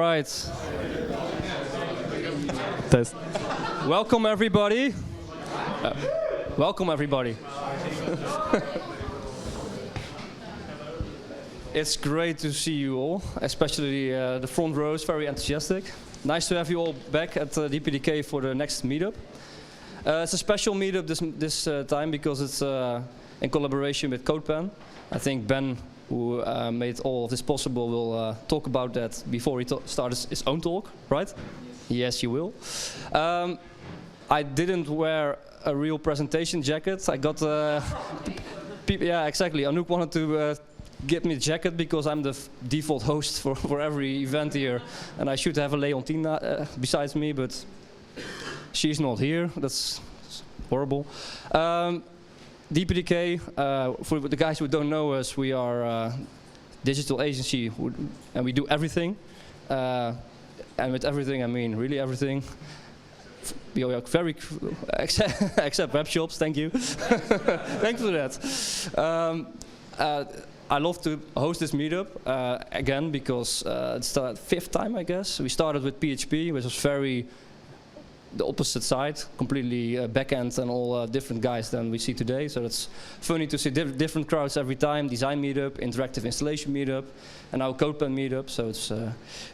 right. Test. Welcome everybody. Welcome everybody. It's great to see you all, especially the front row is very enthusiastic. Nice to have you all back at DPDK for the next meetup. It's a special meetup this time because it's in collaboration with Codepen. I think Ben, who made all of this possible, will talk about that before he starts his own talk, right? Yes, you will. I didn't wear a real presentation jacket. I got, yeah, exactly. Anouk wanted to give me a jacket because I'm the default host for every event here, and I should have a Leontina besides me, but she's not here. That's horrible. DPDK, for the guys who don't know us, we are a digital agency and we do everything. And with everything, I mean really everything. We are very, except web shops, thank you. Thanks for that. I love to host this meetup again because it's the 5th time, I guess. We started with PHP, which was very the opposite side, completely backend and all different guys than we see today. So it's funny to see different crowds every time. Design meetup, interactive installation meetup, and now Codepen meetup. So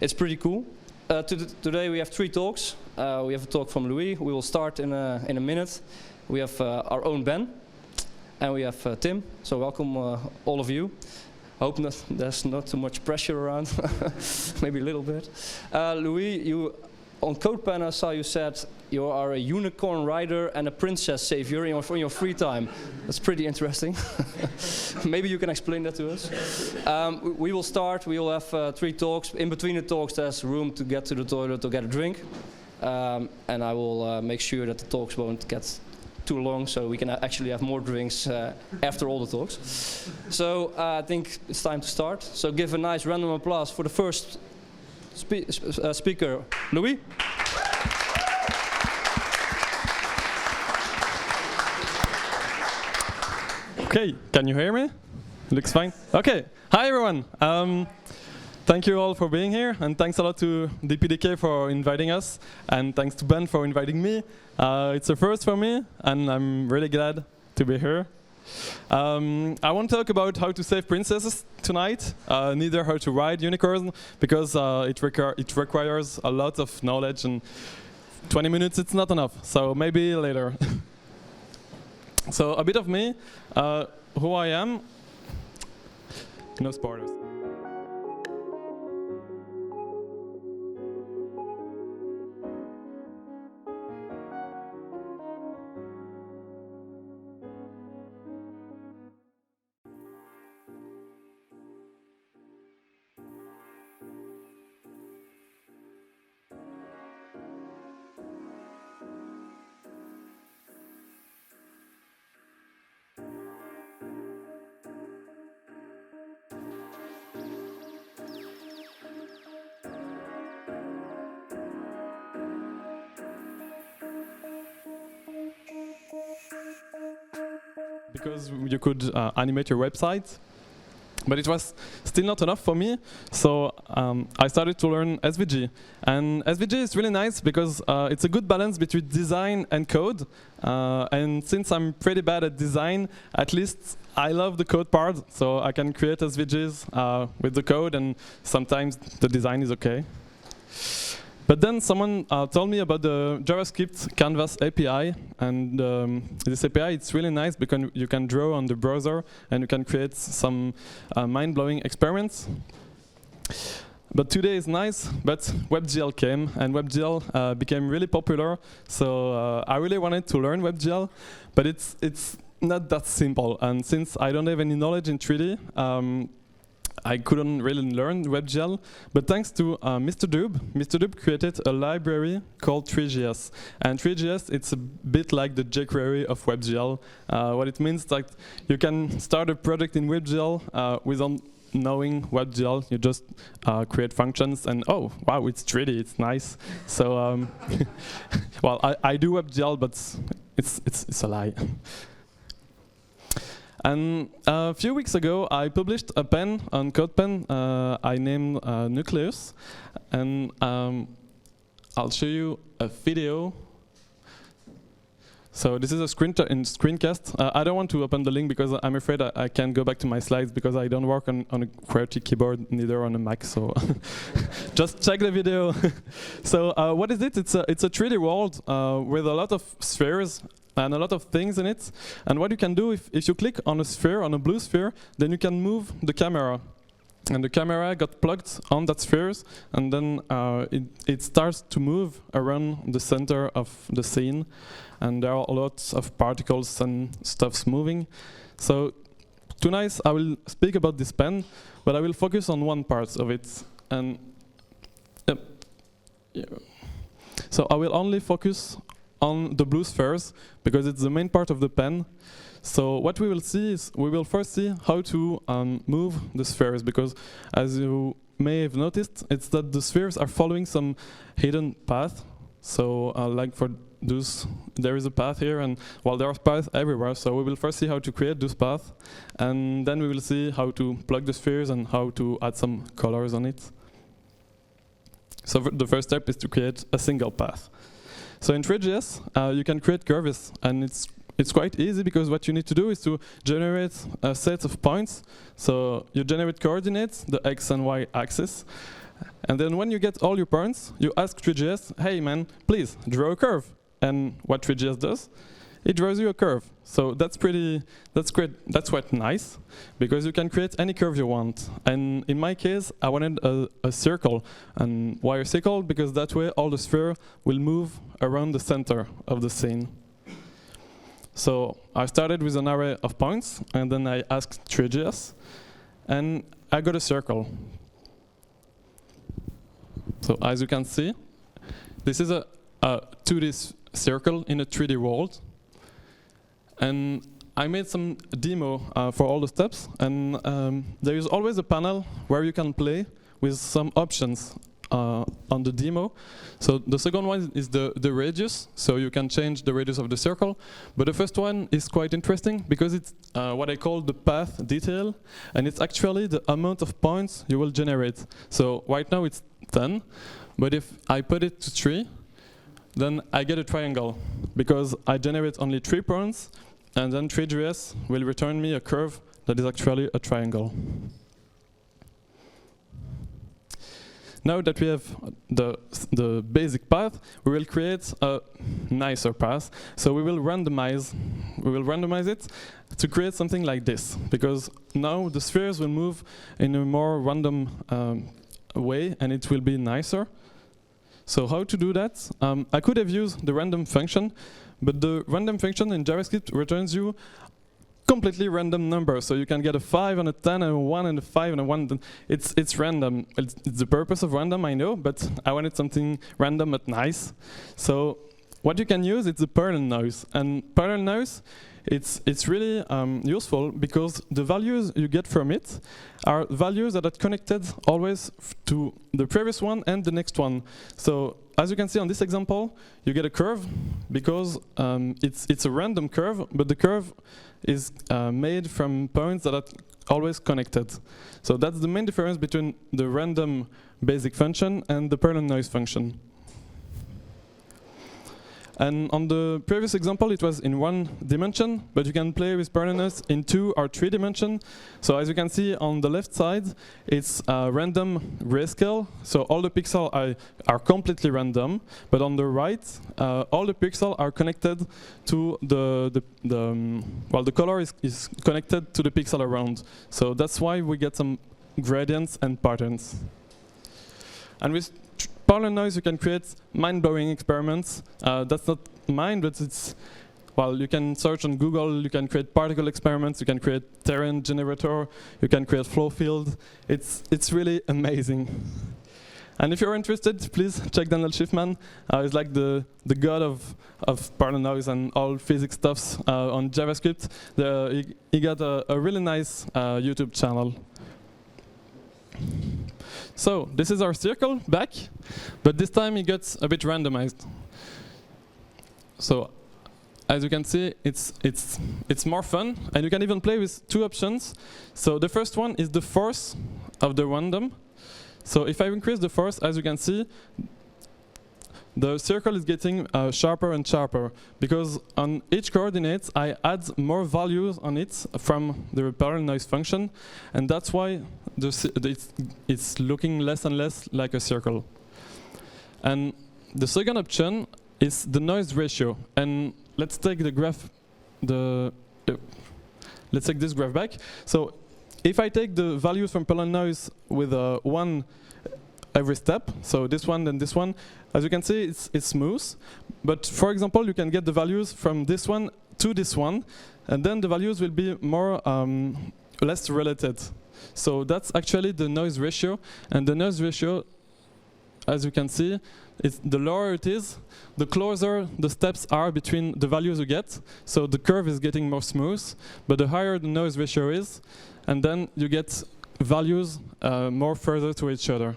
it's pretty cool. Today we have 3 talks. We have a talk from Louis. We will start in a minute. We have our own Ben, and we have Tim. So welcome all of you. Hope there's not too much pressure around. Maybe a little bit. Louis, you. On Codepen, I saw you said you are a unicorn rider and a princess savior in your free time. That's pretty interesting. Maybe you can explain that to us. We will start. We will have 3 talks. In between the talks, there's room to get to the toilet to get a drink. And I will make sure that the talks won't get too long, so we can actually have more drinks after all the talks. So I think it's time to start. So give a nice random applause for the first speaker, Louis. Okay, can you hear me? Looks fine. Okay, hi everyone. Thank you all for being here, and thanks a lot to DPDK for inviting us, and thanks to Ben for inviting me. It's a first for me, and I'm really glad to be here. I won't talk about how to save princesses tonight, neither how to ride unicorns, because it requires a lot of knowledge, and 20 minutes it's not enough, so maybe later. So a bit of me, who I am, no spoilers. Because you could animate your website, but it was still not enough for me, so I started to learn SVG. And SVG is really nice because it's a good balance between design and code, and since I'm pretty bad at design, at least I love the code part, so I can create SVGs with the code, and sometimes the design is okay. But then someone told me about the JavaScript Canvas API, and this API, it's really nice because you can draw on the browser and you can create some mind-blowing experiments. But today is nice, but WebGL came, and WebGL became really popular, so I really wanted to learn WebGL, but it's not that simple, and since I don't have any knowledge in 3D, I couldn't really learn WebGL, but thanks to Mr. Dub created a library called 3GS. And 3GS, it's a bit like the jQuery of WebGL. What it means is that you can start a project in WebGL without knowing WebGL. You just create functions and, oh, wow, it's 3D, it's nice. So, well, I do WebGL, but it's a lie. And a few weeks ago, I published a pen on Codepen. I named Nucleus, and I'll show you a video. So this is a screencast. I don't want to open the link because I'm afraid I can't go back to my slides because I don't work on a QWERTY keyboard, neither on a Mac. So just check the video. So what is it? It's a 3D world with a lot of spheres and a lot of things in it. And what you can do if you click on a sphere, on a blue sphere, then you can move the camera. And the camera got plugged on that spheres, and then it starts to move around the center of the scene, and there are lots of particles and stuffs moving. So tonight I will speak about this pen, but I will focus on one part of it. And so I will only focus on the blue spheres because it's the main part of the pen. So what we will see is we will first see how to move the spheres, because as you may have noticed, it's that the spheres are following some hidden path. So like for those, there is a path here, and well, there are paths everywhere. So we will first see how to create this path, and then we will see how to plug the spheres and how to add some colors on it. So the first step is to create a single path. So in 3GS, you can create curves, and it's quite easy because what you need to do is to generate a set of points. So you generate coordinates, the X and Y axis. And then when you get all your points, you ask 3GS, hey man, please draw a curve. And what 3GS does, it draws you a curve. So that's quite nice because you can create any curve you want. And in my case, I wanted a circle. And why a circle? Because that way all the sphere will move around the center of the scene. So I started with an array of points, and then I asked 3GS, and I got a circle. So as you can see, this is a 2D circle in a 3D world. And I made some demo for all the steps, and there is always a panel where you can play with some options on the demo. So the second one is the radius, so you can change the radius of the circle. But the first one is quite interesting because it's what I call the path detail, and it's actually the amount of points you will generate. So right now it's 10, but if I put it to 3, then I get a triangle because I generate only 3 points, and then 3GS will return me a curve that is actually a triangle. Now that we have the basic path, we will create a nicer path. So we will randomize it to create something like this, because now the spheres will move in a more random way, and it will be nicer. So how to do that? I could have used the random function, but the random function in JavaScript returns you completely random number, so you can get a 5 and a 10 and a 1 and a 5 and a 1. It's random. It's the purpose of random, I know, but I wanted something random but nice. So what you can use is the parallel noise, and parallel noise, it's really useful because the values you get from it are values that are connected always to the previous one and the next one. So as you can see on this example, you get a curve because it's a random curve, but the curve is made from points that are always connected. So that's the main difference between the random basic function and the parallel noise function. And on the previous example, it was in 1 dimension, but you can play with parallel noise in 2 or 3 dimensions. So as you can see on the left side, it's random grayscale. So all the pixels are completely random, but on the right, all the pixels are connected to the color is connected to the pixel around. So that's why we get some gradients and patterns. And with parallel noise, you can create mind-blowing experiments. That's not mine, but it's, well, you can search on Google, you can create particle experiments, you can create terrain generator, you can create flow field. It's really amazing. And if you're interested, please check Daniel Schiffman. He's like the god of parallel noise and all physics stuffs on JavaScript. He got a really nice YouTube channel. So this is our circle back, but this time it gets a bit randomized. So as you can see, it's more fun, and you can even play with two options. So the first one is the force of the random. So if I increase the force, as you can see, the circle is getting sharper and sharper, because on each coordinate I add more values on it from the parallel noise function, and that's why it's looking less and less like a circle. And the second option is the noise ratio. And let's take the graph, let's take this graph back. So if I take the values from parallel noise with 1 every step, so this one and this one, as you can see, it's smooth. But for example, you can get the values from this one to this one, and then the values will be more less related. So that's actually the noise ratio, and the noise ratio, as you can see, the lower it is, the closer the steps are between the values you get. So the curve is getting more smooth, but the higher the noise ratio is, and then you get values more further to each other.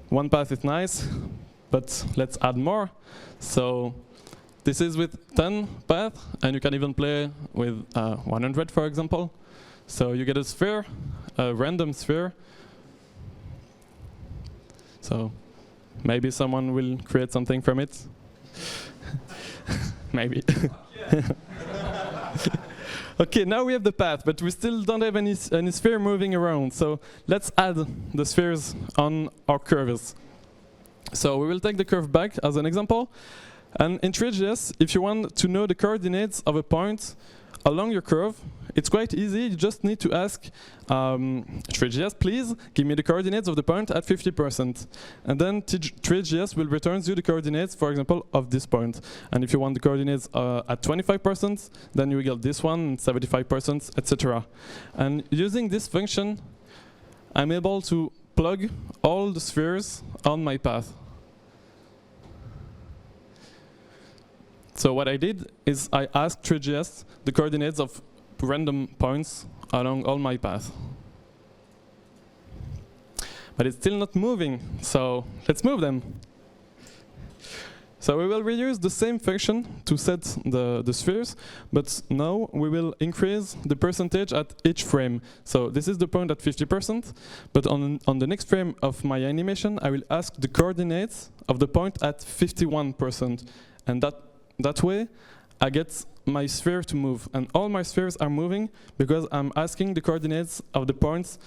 One path is nice, but let's add more. So this is with 10 paths, and you can even play with 100, for example. So you get a sphere, a random sphere. So maybe someone will create something from it. Maybe. Okay, now we have the path, but we still don't have any sphere moving around. So let's add the spheres on our curves. So we will take the curve back as an example. And in 3GS, if you want to know the coordinates of a point along your curve, it's quite easy. You just need to ask 3GS, please give me the coordinates of the point at 50%. And then 3GS will return you the coordinates, for example, of this point. And if you want the coordinates at 25%, then you will get this one, 75%, etc. And using this function, I'm able to plug all the spheres on my path. So what I did is I asked 3GS the coordinates of random points along all my path. But it's still not moving, so let's move them. So we will reuse the same function to set the spheres, but now we will increase the percentage at each frame. So this is the point at 50%, but on the next frame of my animation, I will ask the coordinates of the point at 51%. And that way, I get my sphere to move. And all my spheres are moving because I'm asking the coordinates of the points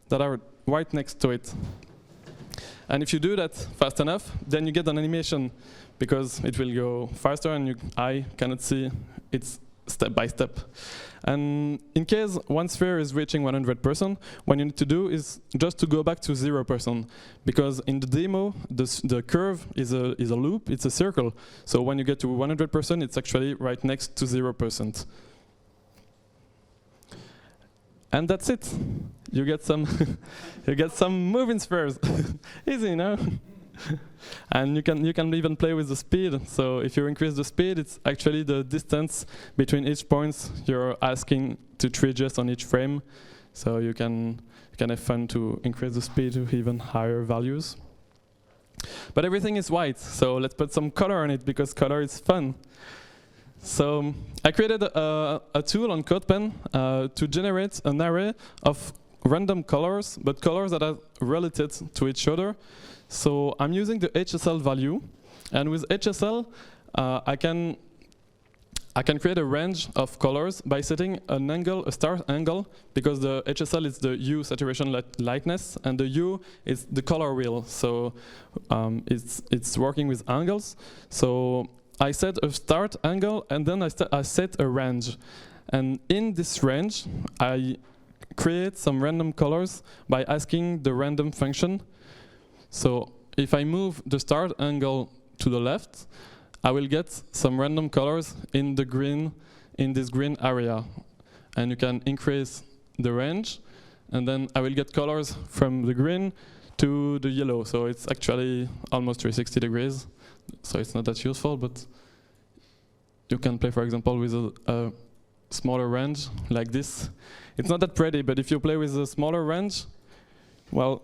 that are right next to it. And if you do that fast enough, then you get an animation, because it will go faster and your eye cannot see it step by step. And in case one sphere is reaching 100%, what you need to do is just to go back to 0%, because in the demo, the curve is a loop, it's a circle. So when you get to 100%, it's actually right next to 0%. And that's it. You get some you get some moving spheres. Easy, no? And you can even play with the speed. So if you increase the speed, it's actually the distance between each points you're asking to 3GS on each frame. So you can have fun to increase the speed to even higher values. But everything is white, so let's put some color on it, because color is fun. So I created a tool on Codepen to generate an array of random colors, but colors that are related to each other. So I'm using the HSL value, and with HSL, I can create a range of colors by setting an angle, a star angle, because the HSL is the hue saturation lightness, and the hue is the color wheel. So it's working with angles. So I set a start angle, and then I set a range. And in this range, I create some random colors by asking the random function. So if I move the start angle to the left, I will get some random colors in the green, in this green area. And you can increase the range, and then I will get colors from the green to the yellow. So it's actually almost 360 degrees. So it's not that useful, but you can play, for example, with a smaller range like this. It's not that pretty, but if you play with a smaller range, well,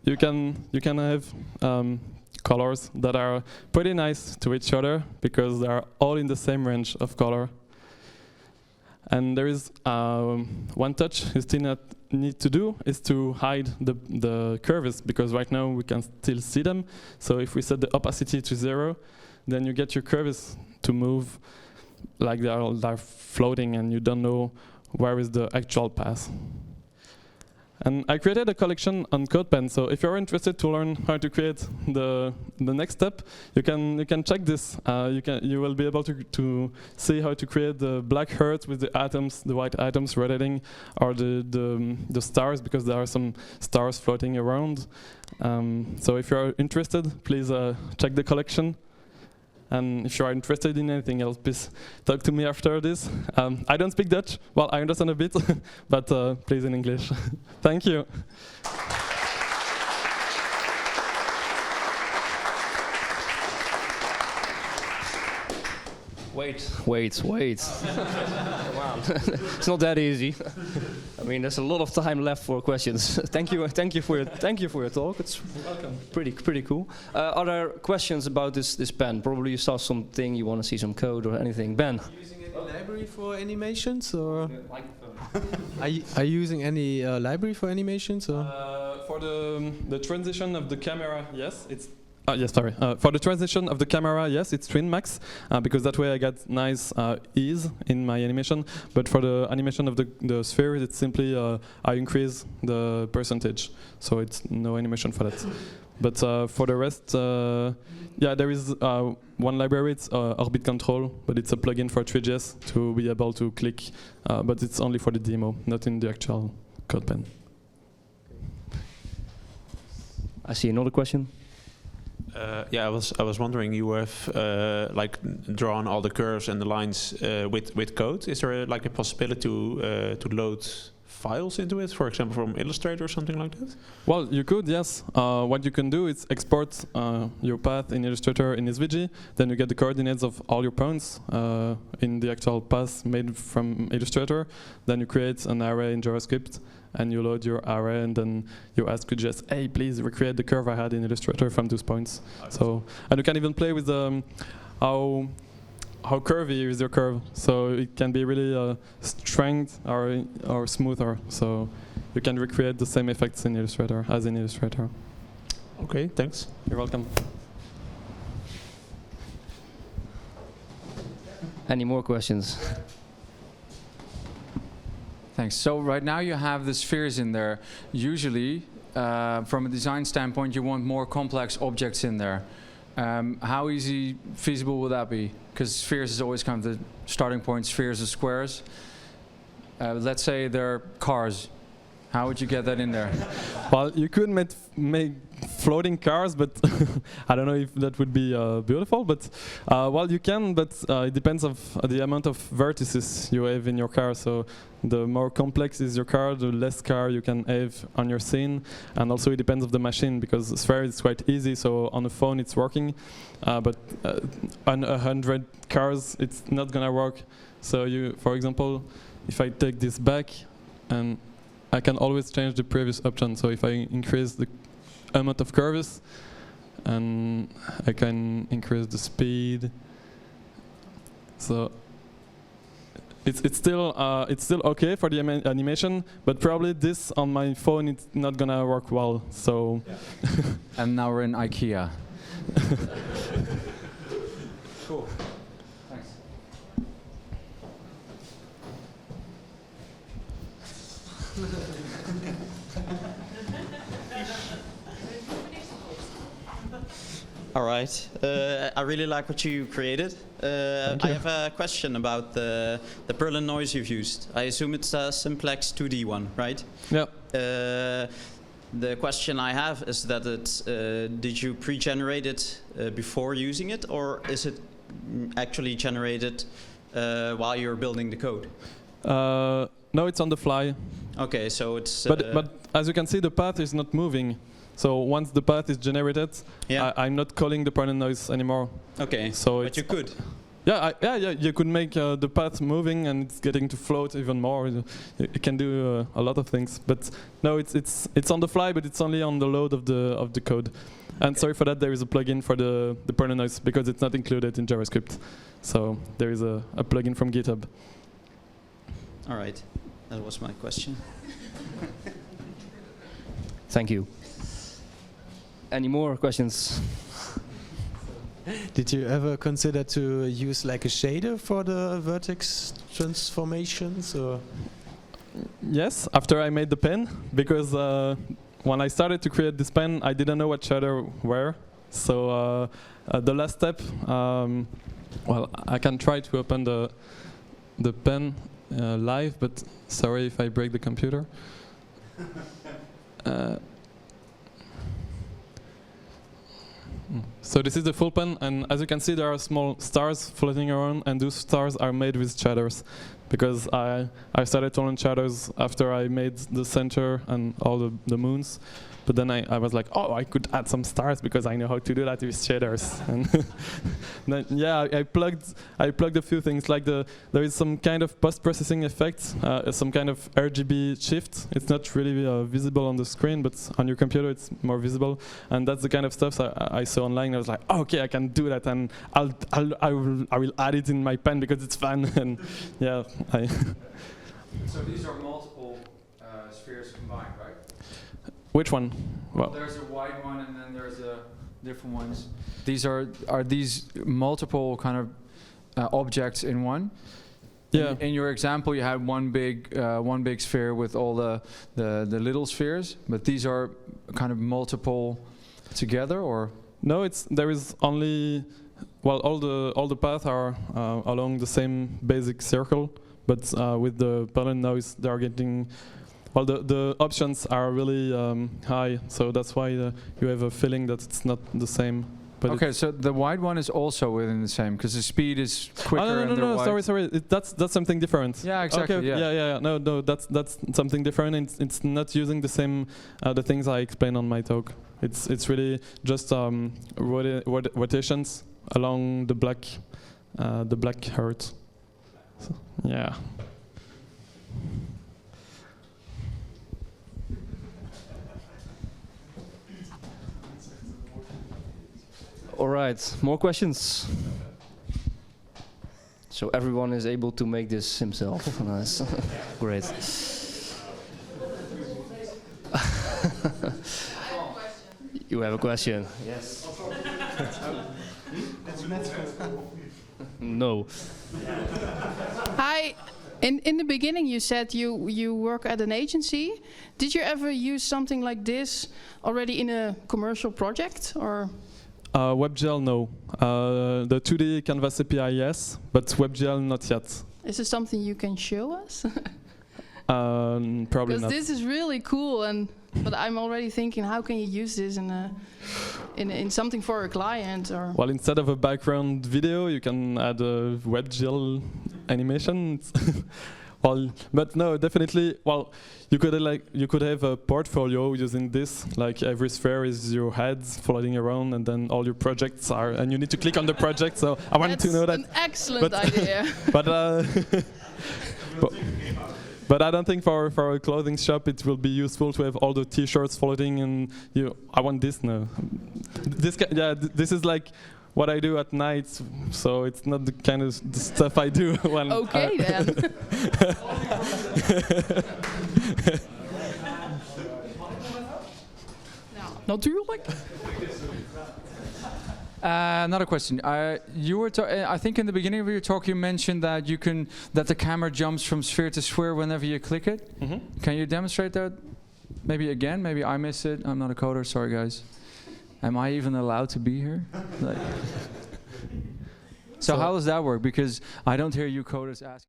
you can have colors that are pretty nice to each other because they are all in the same range of color. And there is one touch you still need to do is to hide the curves, because right now we can still see them. So if we set the opacity to 0, then you get your curves to move like they're floating and you don't know where is the actual path. And I created a collection on Codepen, so if you're interested to learn how to create the next step, you can check this. You will be able to see how to create the black hearts with the atoms, the white atoms rotating, or the stars, because there are some stars floating around. So if you're interested, please check the collection. And if you are interested in anything else, please talk to me after this. I don't speak Dutch. Well, I understand a bit, but please in English. Thank you. Wait. Come on. It's not that easy. I mean, there's a lot of time left for questions. thank you for your talk. It's pretty cool. Are there questions about this pen? Probably you saw something, you want to see some code or anything. Ben. Are you using any library for animations, or are you using any library for animations, or? For the transition of the camera, yes, it's. Yes, sorry. For the transition of the camera, yes, it's TwinMax, because that way I get nice ease in my animation. But for the animation of the sphere, it's simply I increase the percentage, so it's no animation for that. But for the rest, yeah, there is one library, it's Orbit Control, but it's a plugin for 3GS to be able to click, but it's only for the demo, not in the actual Codepen. I see another question. Yeah, I was wondering, you have like drawn all the curves and the lines with code. Is there like a possibility to load files into it, for example, from Illustrator or something like that? Well, you could, yes. What you can do is export your path in Illustrator in SVG. Then you get the coordinates of all your points in the actual path made from Illustrator. Then you create an array in JavaScript, and you load your array, and then you ask just, hey, please recreate the curve I had in Illustrator from those points. So, and you can even play with how curvy is your curve. So it can be really strength or smoother. So you can recreate the same effects in Illustrator as in Illustrator. Okay, thanks. You're welcome. Any more questions? Thanks. So right now you have the spheres in there. Usually, from a design standpoint, you want more complex objects in there. How easy feasible would that be? Because spheres is always kind of the starting point, spheres or squares. Let's say they're cars. How would you get that in there? Well, you could make floating cars, but I don't know if that would be beautiful. But well, you can, but it depends of the amount of vertices you have in your car. So the more complex is your car, the less car you can have on your scene. And also it depends of the machine, because sphere is quite easy. So on a phone it's working, but on 100 cars it's not gonna work. So you, for example, if I take this back, and I can always change the previous option. So if I increase the amount of curves, and I can increase the speed. So it's still okay for the animation, but probably this on my phone it's not gonna work well. So. Yeah. And now we're in IKEA. Cool. Thanks. All right. I really like what you created. I have a question about the Berlin noise you've used. I assume it's a simplex 2D one, right? Yeah. The question I have is that did you pre-generate it before using it, or is it actually generated while you're building the code? No, it's on the fly. Okay, so it's. But as you can see, the path is not moving. So once the path is generated, yeah. I'm not calling the Berlin noise anymore. Okay. So but you could. Yeah, you could make the path moving and it's getting to float even more. It can do a lot of things, but no, it's on the fly, but it's only on the load of the code. And sorry for that, there is a plugin for the Perna noise because it's not included in JavaScript. So there is a plugin from GitHub. All right, that was my question. Thank you. Any more questions? Did you ever consider to use like a shader for the vertex transformations, or? Yes, after I made the pen, because when I started to create this pen, I didn't know what shader were. So the last step, well, I can try to open the pen live, but sorry if I break the computer. So this is the full pen, and as you can see, there are small stars floating around, and those stars are made with shaders, because I started to learn shaders after I made the center and all the moons. But then I was like, oh, I could add some stars because I know how to do that with shaders. And then, yeah, I plugged a few things, like there is some kind of post-processing effect, some kind of RGB shift. It's not really visible on the screen, but on your computer it's more visible. And that's the kind of stuff I saw online. I was like, oh, okay, I can do that, and I will add it in my pen because it's fun. And yeah, So these are multiple spheres combined, right? Which one? Well, there's a wide one, and then there's different ones. These are these multiple kind of objects in one? Yeah. In your example, you had one big sphere with all the little spheres, but these are kind of multiple together, or? No, there is only, well, all the paths are along the same basic circle, but with the pollen noise, they are getting. Well, the options are really high, so that's why you have a feeling that it's not the same. But okay, so the wide one is also within the same, because the speed is quicker. Oh, no, sorry. That's something different. Yeah, exactly. Okay, yeah. No, that's something different. It's not using the same the things I explained on my talk. It's really just rotations along the black heart. So, yeah. All right, more questions? So everyone is able to make this himself. Nice. Great. You have a question? Yes. No. Hi. In the beginning, you said you work at an agency. Did you ever use something like this already in a commercial project, or? WebGL, no. The 2D Canvas API, yes, but WebGL, not yet. Is this something you can show us? Probably not. Because this is really cool, but I'm already thinking, how can you use this in something for a client? Or well, instead of a background video, you can add a WebGL animation. Well, but no, definitely. Well, you could have a portfolio using this. Like every sphere is your head floating around, and then all your projects are, and you need to click on the project. So I wanted to know that. That's an excellent idea. But I don't think for a clothing shop it will be useful to have all the T-shirts floating, and I want this now. This is like what I do at night, so it's not the kind of the stuff I do when. Okay then. Natuurlijk. Another question. You were I think in the beginning of your talk you mentioned that that the camera jumps from sphere to sphere whenever you click it. Mm-hmm. Can you demonstrate that? Maybe again. Maybe I missed it. I'm not a coder. Sorry, guys. Am I even allowed to be here? So how does that work? Because I don't hear you coders ask.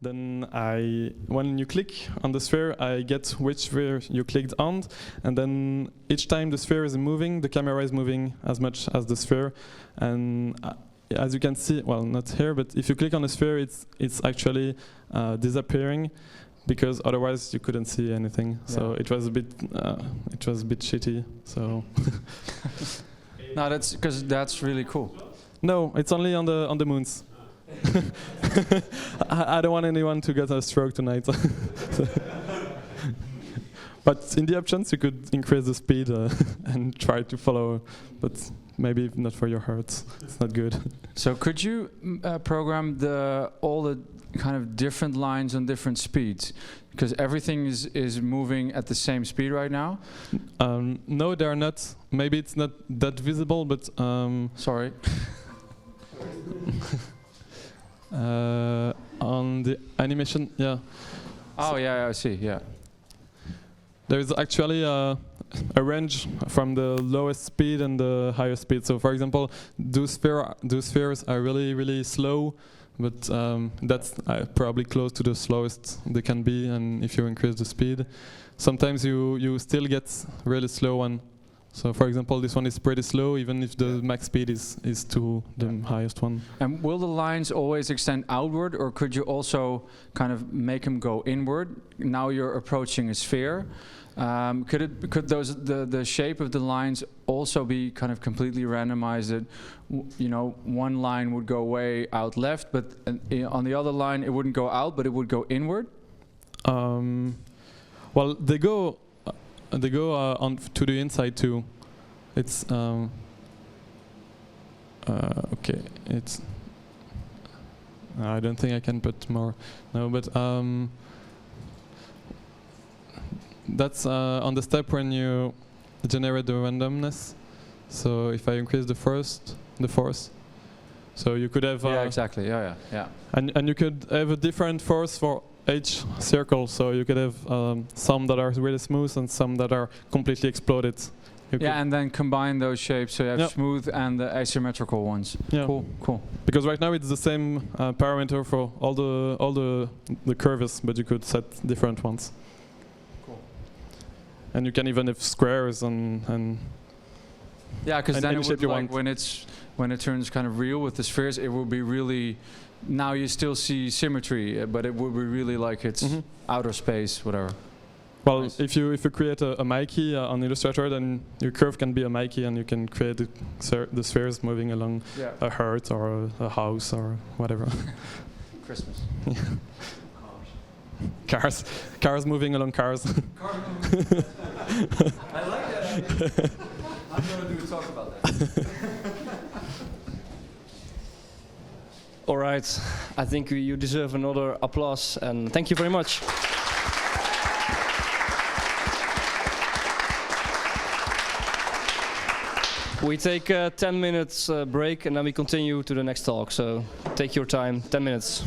Then when you click on the sphere, I get which sphere you clicked on, and then each time the sphere is moving, the camera is moving as much as the sphere, and as you can see, well, not here, but if you click on the sphere, it's actually disappearing, because otherwise you couldn't see anything. So it was a bit shitty. So No, that's because that's really cool. no, it's only on the moons. I don't want anyone to get a stroke tonight. But in the options, you could increase the speed and try to follow, but maybe not for your heart. It's not good. So could you program all the kind of different lines on different speeds? Because everything is moving at the same speed right now. No, they are not. Maybe it's not that visible, but Sorry. on the animation, yeah. Oh yeah, I see. Yeah. There is actually a range from the lowest speed and the highest speed. So, for example, those spheres are really, really slow, but that's probably close to the slowest they can be. And if you increase the speed, sometimes you still get really slow one. So, for example, this one is pretty slow, even if the max speed is to the highest one. And will the lines always extend outward, or could you also kind of make them go inward? Now you're approaching a sphere. Could the shape of the lines also be kind of completely randomized? That one line would go way out left, but on the other line it wouldn't go out, but it would go inward. Well, they go on to the inside too. It's okay. It's I don't think I can put more. No, but that's on the step when you generate the randomness. So if I increase the force, so you could have yeah, exactly. Yeah. and you could have a different force for each circle. So you could have some that are really smooth and some that are completely exploded. And then combine those shapes, so you have smooth and the asymmetrical ones. Yeah. Cool. Because right now it's the same parameter for all the curves, but you could set different ones. Cool. And you can even have squares and yeah, because then it would, like when it turns kind of real with the spheres, it will be really. Now you still see symmetry, but it would be really like it's outer space, whatever. Well, nice. if you create a Mikey on Illustrator, then your curve can be a Mikey, and you can create the spheres moving along a heart or a house or whatever. Christmas. Cars moving along cars. I like that idea. I'm going to do a talk about that. All right, I think you deserve another applause, and thank you very much. We take a 10 minutes break, and then we continue to the next talk. So take your time, 10 minutes.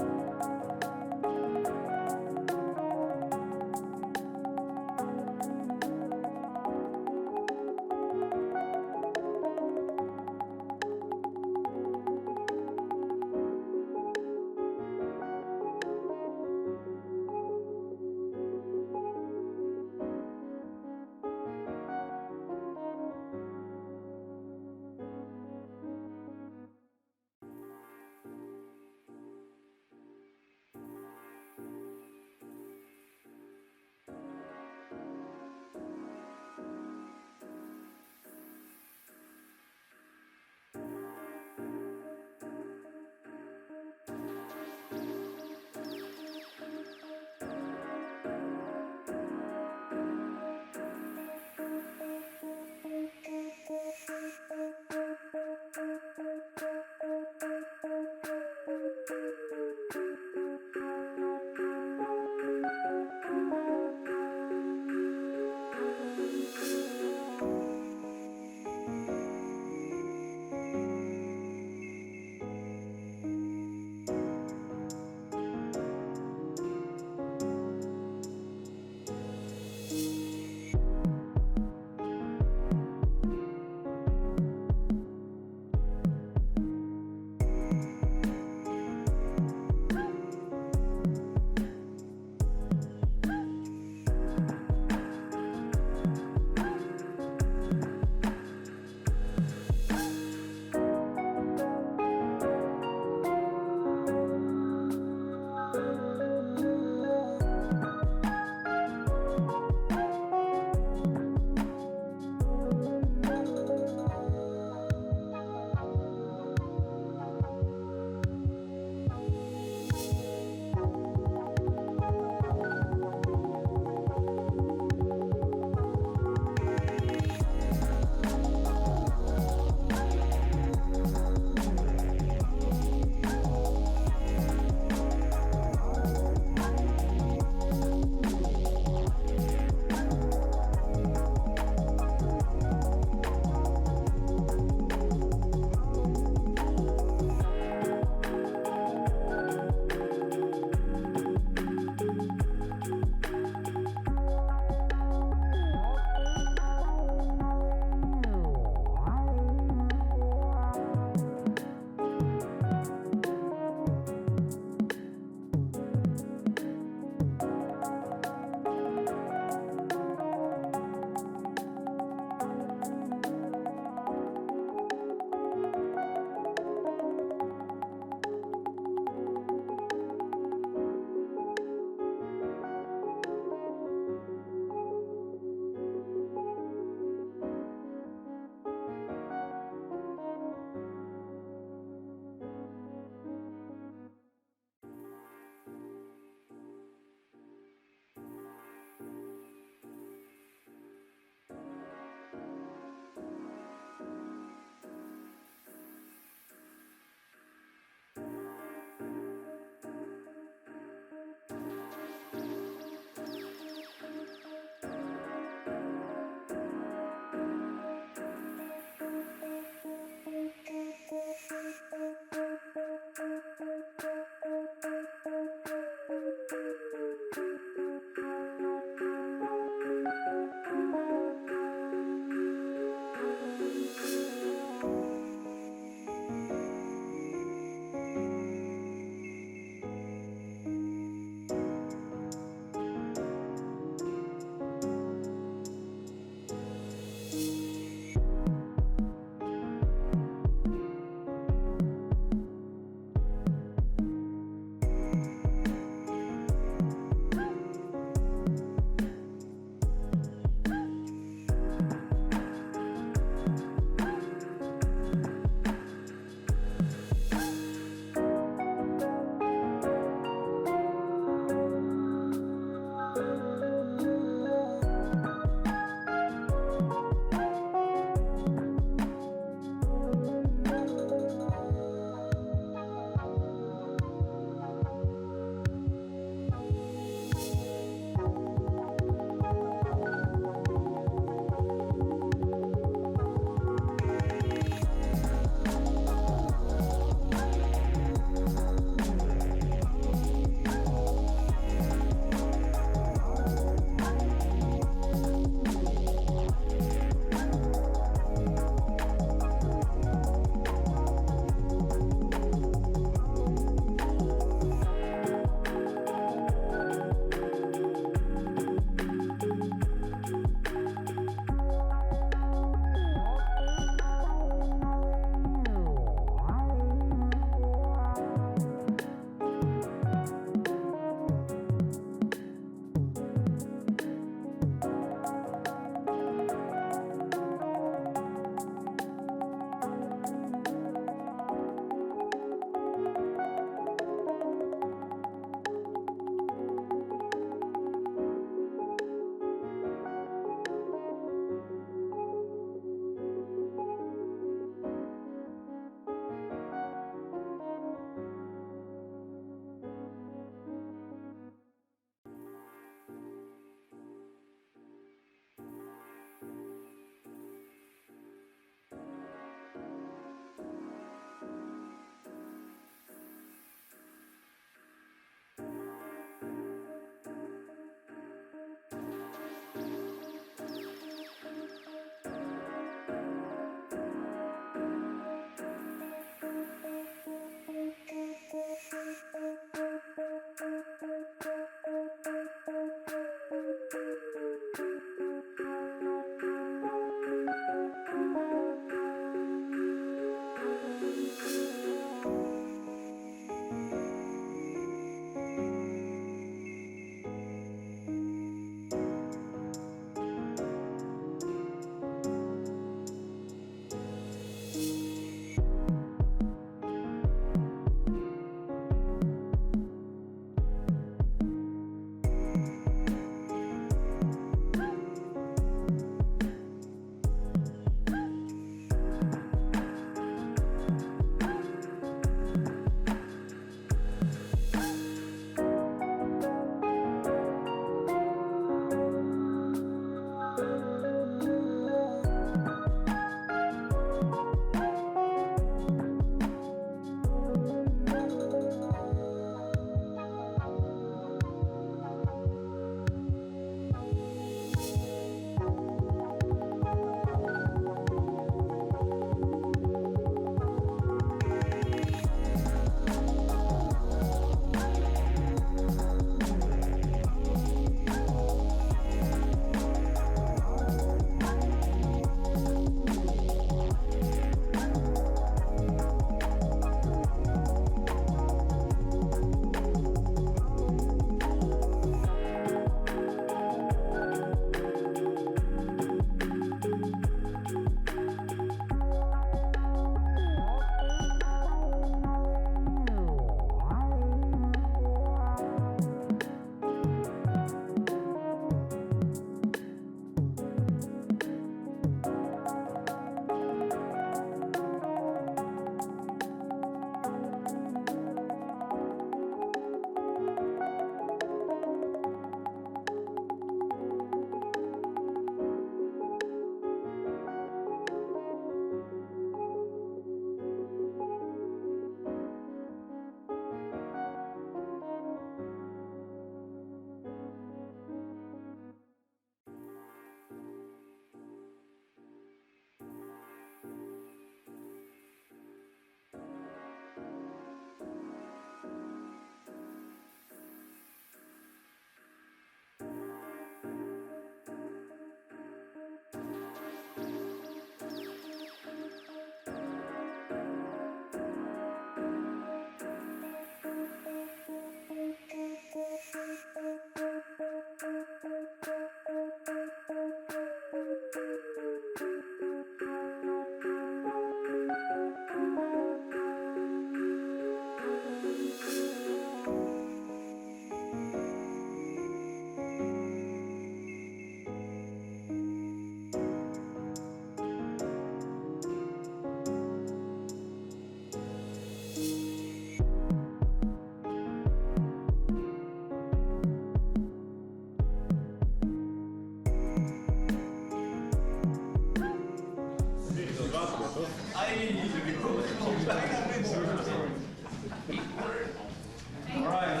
Alright,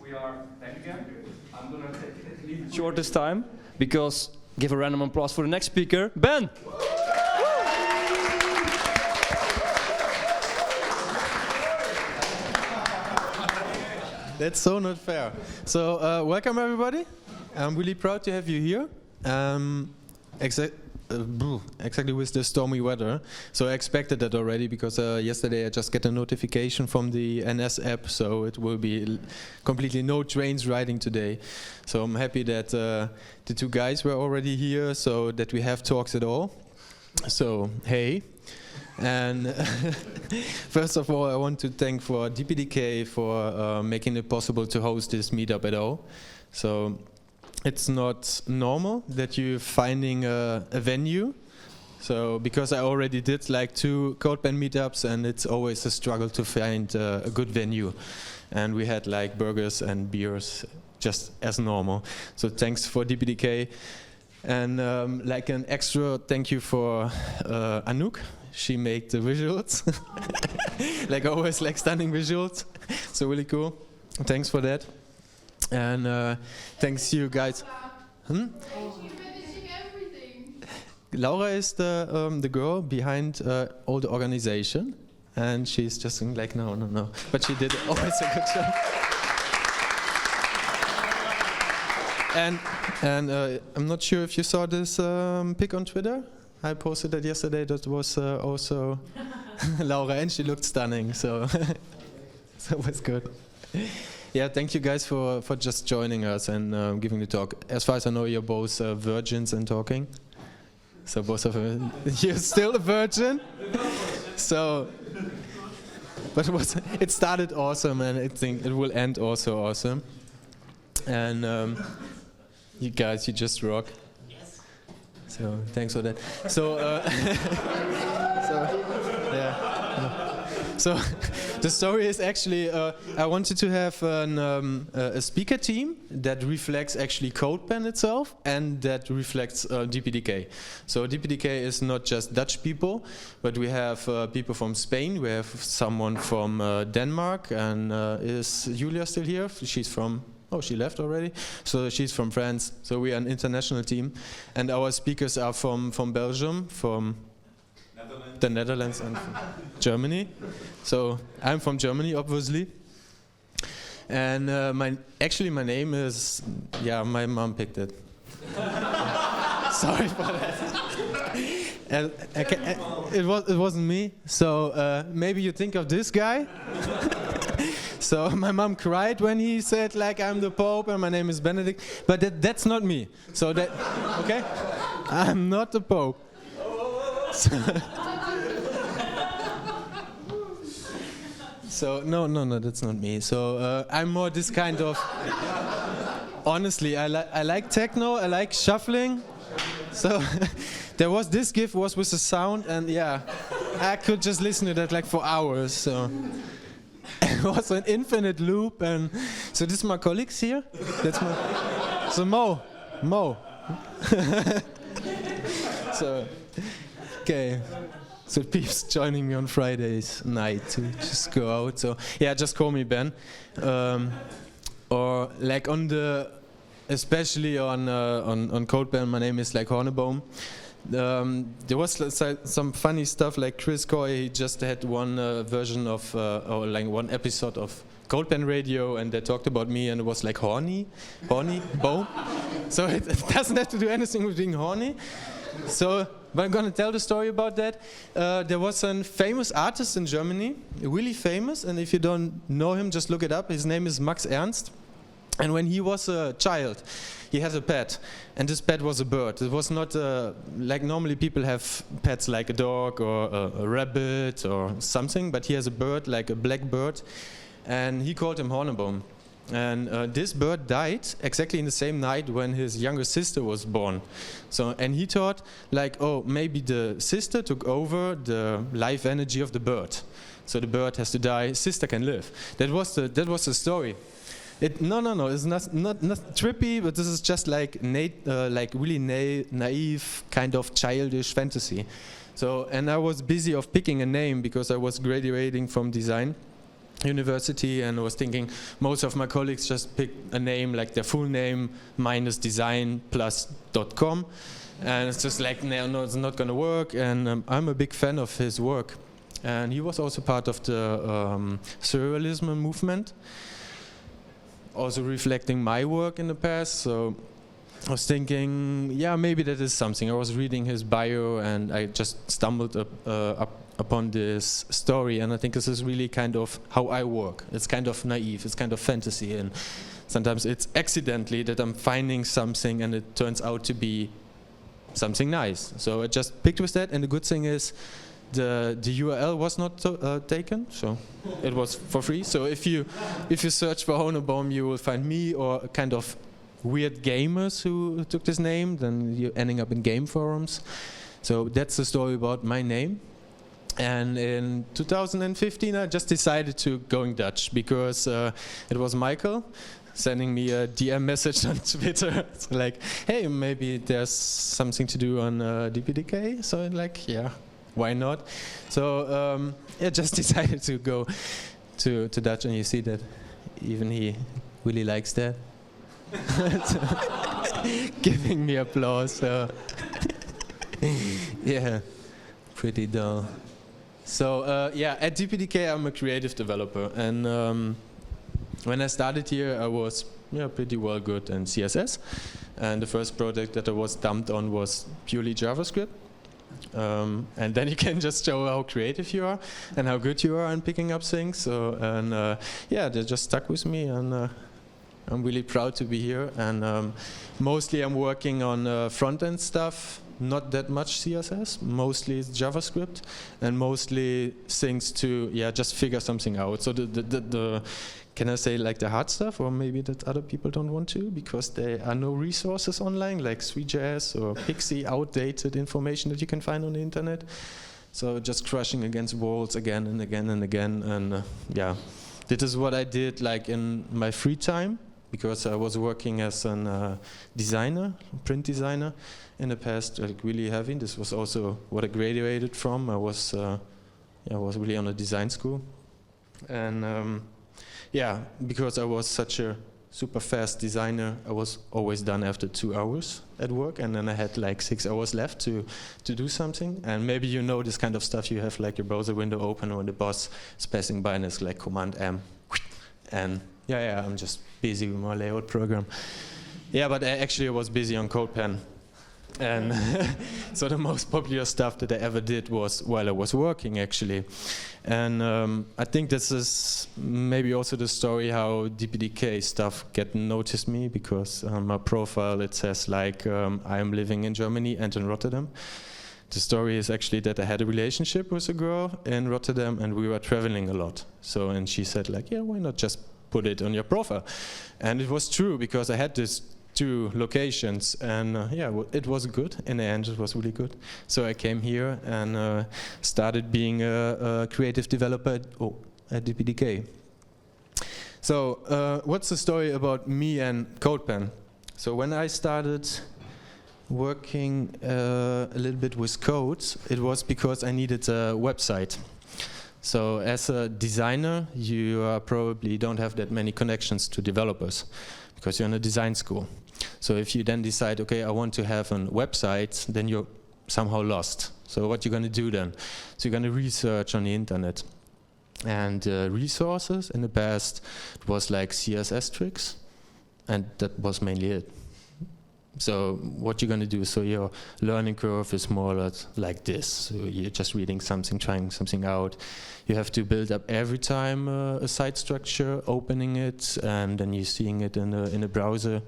we are back again. I'm gonna leave it short this time because give a random applause for the next speaker, Ben! That's so not fair. So welcome everybody. I'm really proud to have you here. Exactly with the stormy weather. So I expected that already because yesterday I just get a notification from the NS app, so it will be completely no trains riding today. So I'm happy that the two guys were already here, so that we have talks at all. So hey. And first of all, I want to thank for DPDK for making it possible to host this meetup at all. So it's not normal that you're finding a venue. So because I already did like 2 Codepen meetups, and it's always a struggle to find a good venue. And we had like burgers and beers just as normal. So thanks for DPDK. And like an extra thank you for Anouk. She made the visuals. Like always, like stunning visuals. So really cool. Thanks for that. And thanks you guys. Laura is the girl behind all the organization, and she's just like no. But she did always a good job. And I'm not sure if you saw this pic on Twitter. I posted that yesterday. That was also Laura, and she looked stunning. So that was good. Yeah, thank you guys for just joining us and giving the talk. As far as I know, you're both virgins and talking. So both of you, you're still a virgin. So, but it started awesome, and I think it will end also awesome. And you guys, you just rock. So thanks for that. So, So the story is actually I wanted to have a speaker team that reflects actually Codepen itself and that reflects DPDK. So DPDK is not just Dutch people, but we have people from Spain. We have someone from Denmark, and is Julia still here? She's from. Oh, she left already. So she's from France. So we are an international team, and our speakers are from Belgium, from the Netherlands, and from Germany. So I'm from Germany, obviously. And my name is, my mom picked it. Sorry for that. And it wasn't me. So maybe you think of this guy. So my mom cried when he said like I'm the Pope and my name is Benedict, but that's not me. So that okay, I'm not the Pope. So no, that's not me. So I'm more this kind of. Honestly, I like techno. I like shuffling. So there was this GIF was with the sound, and I could just listen to that like for hours. So. It was an infinite loop, and so this is my colleagues here. That's my so Mo. So okay, so peeps joining me on Fridays night to just go out. So just call me Ben, or like especially on Codepen, my name is like Horneboom. There was some funny stuff like Chris Coy. He just had one version of or like one episode of Codepen Radio, and they talked about me, and it was like horny, boom. So it doesn't have to do anything with being horny. So, but I'm gonna tell the story about that. There was a famous artist in Germany, really famous, and if you don't know him, just look it up. His name is Max Ernst. And when he was a child, he had a pet, and this pet was a bird. It was not like normally people have pets like a dog or a rabbit or something, but he has a bird, like a black bird, and he called him Horneboom. And this bird died exactly in the same night when his younger sister was born. So, and he thought, like, oh, maybe the sister took over the life energy of the bird. So the bird has to die, sister can live. That was the story. No, it's not trippy, but this is just like really naive, kind of childish fantasy. So, and I was busy of picking a name because I was graduating from design university, and I was thinking most of my colleagues just pick a name like their full name minus design plus .com, and it's just like no, it's not gonna work. And I'm a big fan of his work, and he was also part of the surrealism movement. Also reflecting my work in the past, so I was thinking, maybe that is something. I was reading his bio, and I just stumbled upon this story, and I think this is really kind of how I work. It's kind of naive, it's kind of fantasy, and sometimes it's accidentally that I'm finding something and it turns out to be something nice. So I just picked with that, and the good thing is the URL was not taken, so it was for free. So if you search for Horneboom, you will find me or kind of weird gamers who took this name. Then you're ending up in game forums. So that's the story about my name. And in 2015, I just decided to going Dutch because it was Michael sending me a DM message on Twitter. It's like, hey, maybe there's something to do on DPDK. So I'm like, why not? So I just decided to go to Dutch, and you see that even he really likes that. Giving me applause. So pretty dull. So at DPDK I'm a creative developer, and when I started here I was pretty well good in CSS, and the first project that I was dumped on was purely JavaScript. And then you can just show how creative you are and how good you are in picking up things. So they just stuck with me, and I'm really proud to be here. And mostly I'm working on front-end stuff, not that much CSS. Mostly it's JavaScript, and mostly things to just figure something out. So the can I say like the hard stuff, or maybe that other people don't want to because there are no resources online like Sweet.js or Pixie, outdated information that you can find on the internet. So just crushing against walls again and again and again, and yeah, this is what I did like in my free time, because I was working as a designer, print designer in the past, like really heavy. This was also what I graduated from. I was really on a design school, and yeah, because I was such a super fast designer, I was always done after 2 hours at work, and then I had like 6 hours left to do something. And maybe you know this kind of stuff. You have like your browser window open when the boss is passing by, and it's like Command M, and yeah, I'm just busy with my layout program. Yeah, but actually I was busy on Codepen. And so the most popular stuff that I ever did was while I was working, actually. And I think this is maybe also the story how DPDK stuff get noticed me, because on my profile it says like I am living in Germany and in Rotterdam. The story is actually that I had a relationship with a girl in Rotterdam, and we were traveling a lot. So, and she said like, yeah, why not just put it on your profile? And it was true, because I had this 2 locations, and yeah, it was good. In the end, it was really good. So I came here and started being a creative developer at DPDK. So what's the story about me and Codepen? So when I started working a little bit with code, it was because I needed a website. So as a designer, you probably don't have that many connections to developers, because you're in a design school. So if you then decide, okay, I want to have a website, then you're somehow lost. So what you're going to do then? So you're going to research on the internet. And resources in the past, it was like CSS tricks, and that was mainly it. So what you're going to do, so your learning curve is more or less like this. So you're just reading something, trying something out. You have to build up every time a site structure, opening it, and then you're seeing it in a browser.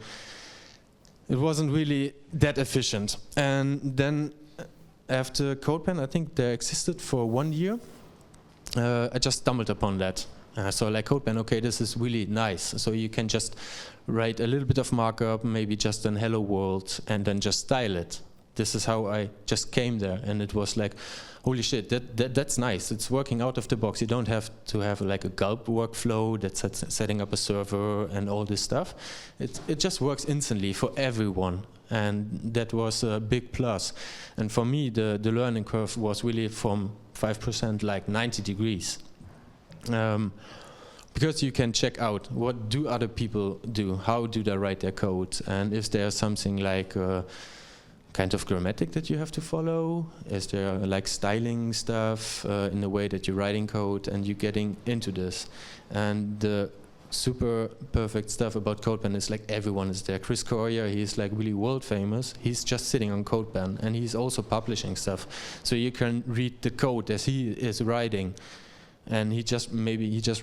It wasn't really that efficient. And then after Codepen, I think they existed for 1 year, I just stumbled upon that. So like Codepen, okay, this is really nice. So you can just write a little bit of markup, maybe just an hello world, and then just style it. This is how I just came there, and it was like, holy shit, that's nice. It's working out of the box. You don't have to have like a gulp workflow that's setting up a server and all this stuff. It just works instantly for everyone, and that was a big plus. And for me, the learning curve was really from 5% like 90 degrees. Because you can check out what do other people do, how do they write their code, and is there something like kind of grammatic that you have to follow? Is there like styling stuff in the way that you're writing code, and you're getting into this? And the super perfect stuff about Codepen is like everyone is there. Chris Corrier, he's like really world famous. He's just sitting on Codepen, and he's also publishing stuff. So you can read the code as he is writing. And he just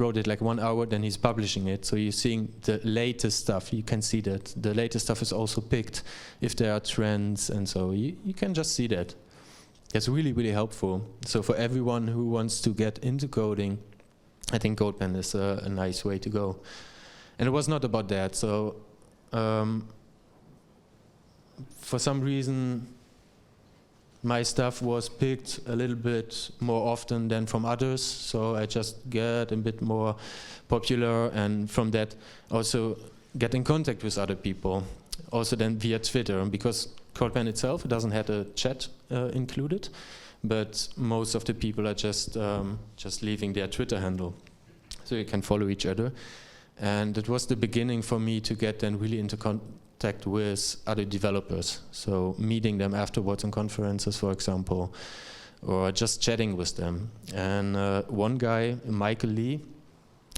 wrote it like 1 hour, then he's publishing it. So you're seeing the latest stuff. You can see that the latest stuff is also picked if there are trends, and so you can just see that. It's really, really helpful. So for everyone who wants to get into coding, I think Codepen is a nice way to go. And it was not about that. So for some reason, my stuff was picked a little bit more often than from others, so I just get a bit more popular, and from that also get in contact with other people, also then via Twitter, because Codepen itself doesn't have a chat included, but most of the people are just leaving their Twitter handle, so you can follow each other. And it was the beginning for me to get then really into contact with other developers, so meeting them afterwards on conferences, for example, or just chatting with them. And one guy, Michael Lee,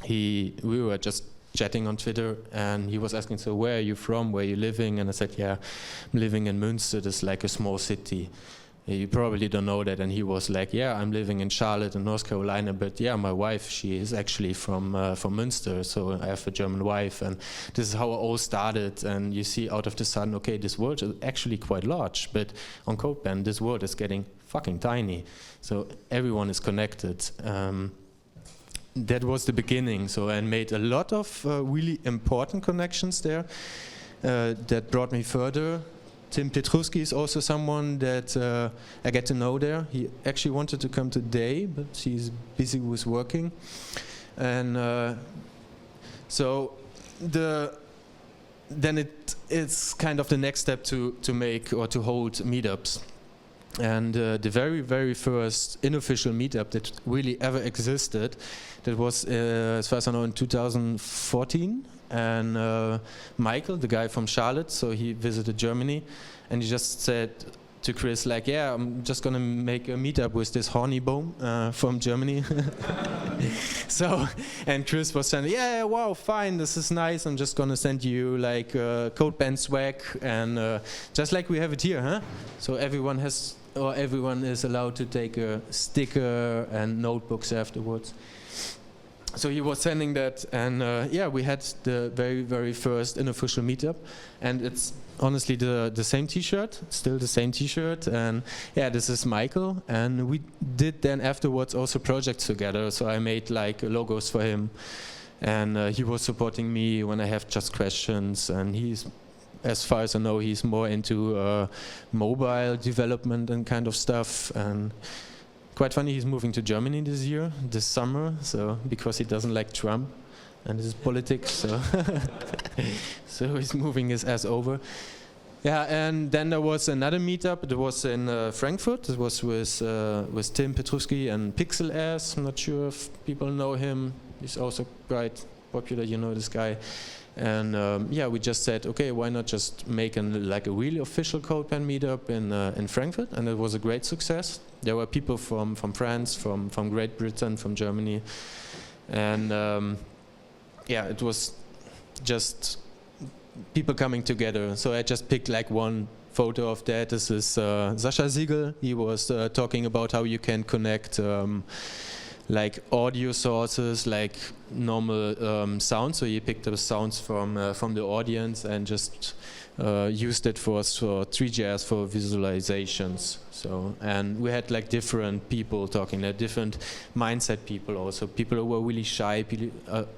we were just chatting on Twitter, and he was asking, so where are you from, where are you living? And I said, yeah, I'm living in Münster, that's like a small city. You probably don't know that. And he was like, yeah, I'm living in Charlotte in North Carolina, but yeah, my wife, she is actually from Münster, so I have a German wife, and this is how it all started. And you see out of the sun, okay, this world is actually quite large, but on Codepen, this world is getting fucking tiny. So everyone is connected. That was the beginning. So I made a lot of really important connections there that brought me further. Tim Petruski is also someone that I get to know there. He actually wanted to come today, but he's busy with working. And so then it's kind of the next step to make or to hold meetups. And the very, very first unofficial meetup that really ever existed, that was, as far as I know, in 2014. And Michael, the guy from Charlotte, so he visited Germany, and he just said to Chris, like, yeah, I'm just gonna make a meetup with this horny bone from Germany. So, and Chris was saying, yeah, wow, fine, this is nice. I'm just gonna send you like Codepen swag, and just like we have it here, huh? So everyone is allowed to take a sticker and notebooks afterwards. So he was sending that, and yeah, we had the very, very first unofficial meetup, and it's honestly the same T-shirt, still the same T-shirt, and yeah, this is Michael, and we did then afterwards also projects together. So I made like logos for him, and he was supporting me when I have just questions, and he's, as far as I know, he's more into mobile development and kind of stuff. And quite funny, he's moving to Germany this summer, so because he doesn't like Trump and his politics, so so he's moving his ass over. Yeah, and then there was another meetup. It was in Frankfurt. It was with Tim Petruski and Pixel Ass. I'm not sure if people know him. He's also quite popular, you know this guy. And yeah, we just said, okay, why not just make a really official Codepen meetup in Frankfurt? And it was a great success. There were people from France, from Great Britain, from Germany, and yeah, it was just people coming together. So I just picked like one photo of that. This is Sascha Siegel. He was talking about how you can connect like audio sources, like normal sound. So he picked up sounds from the audience and just used it for 3JS for visualizations. So, and we had like different people talking, like different mindset people also, people who were really shy,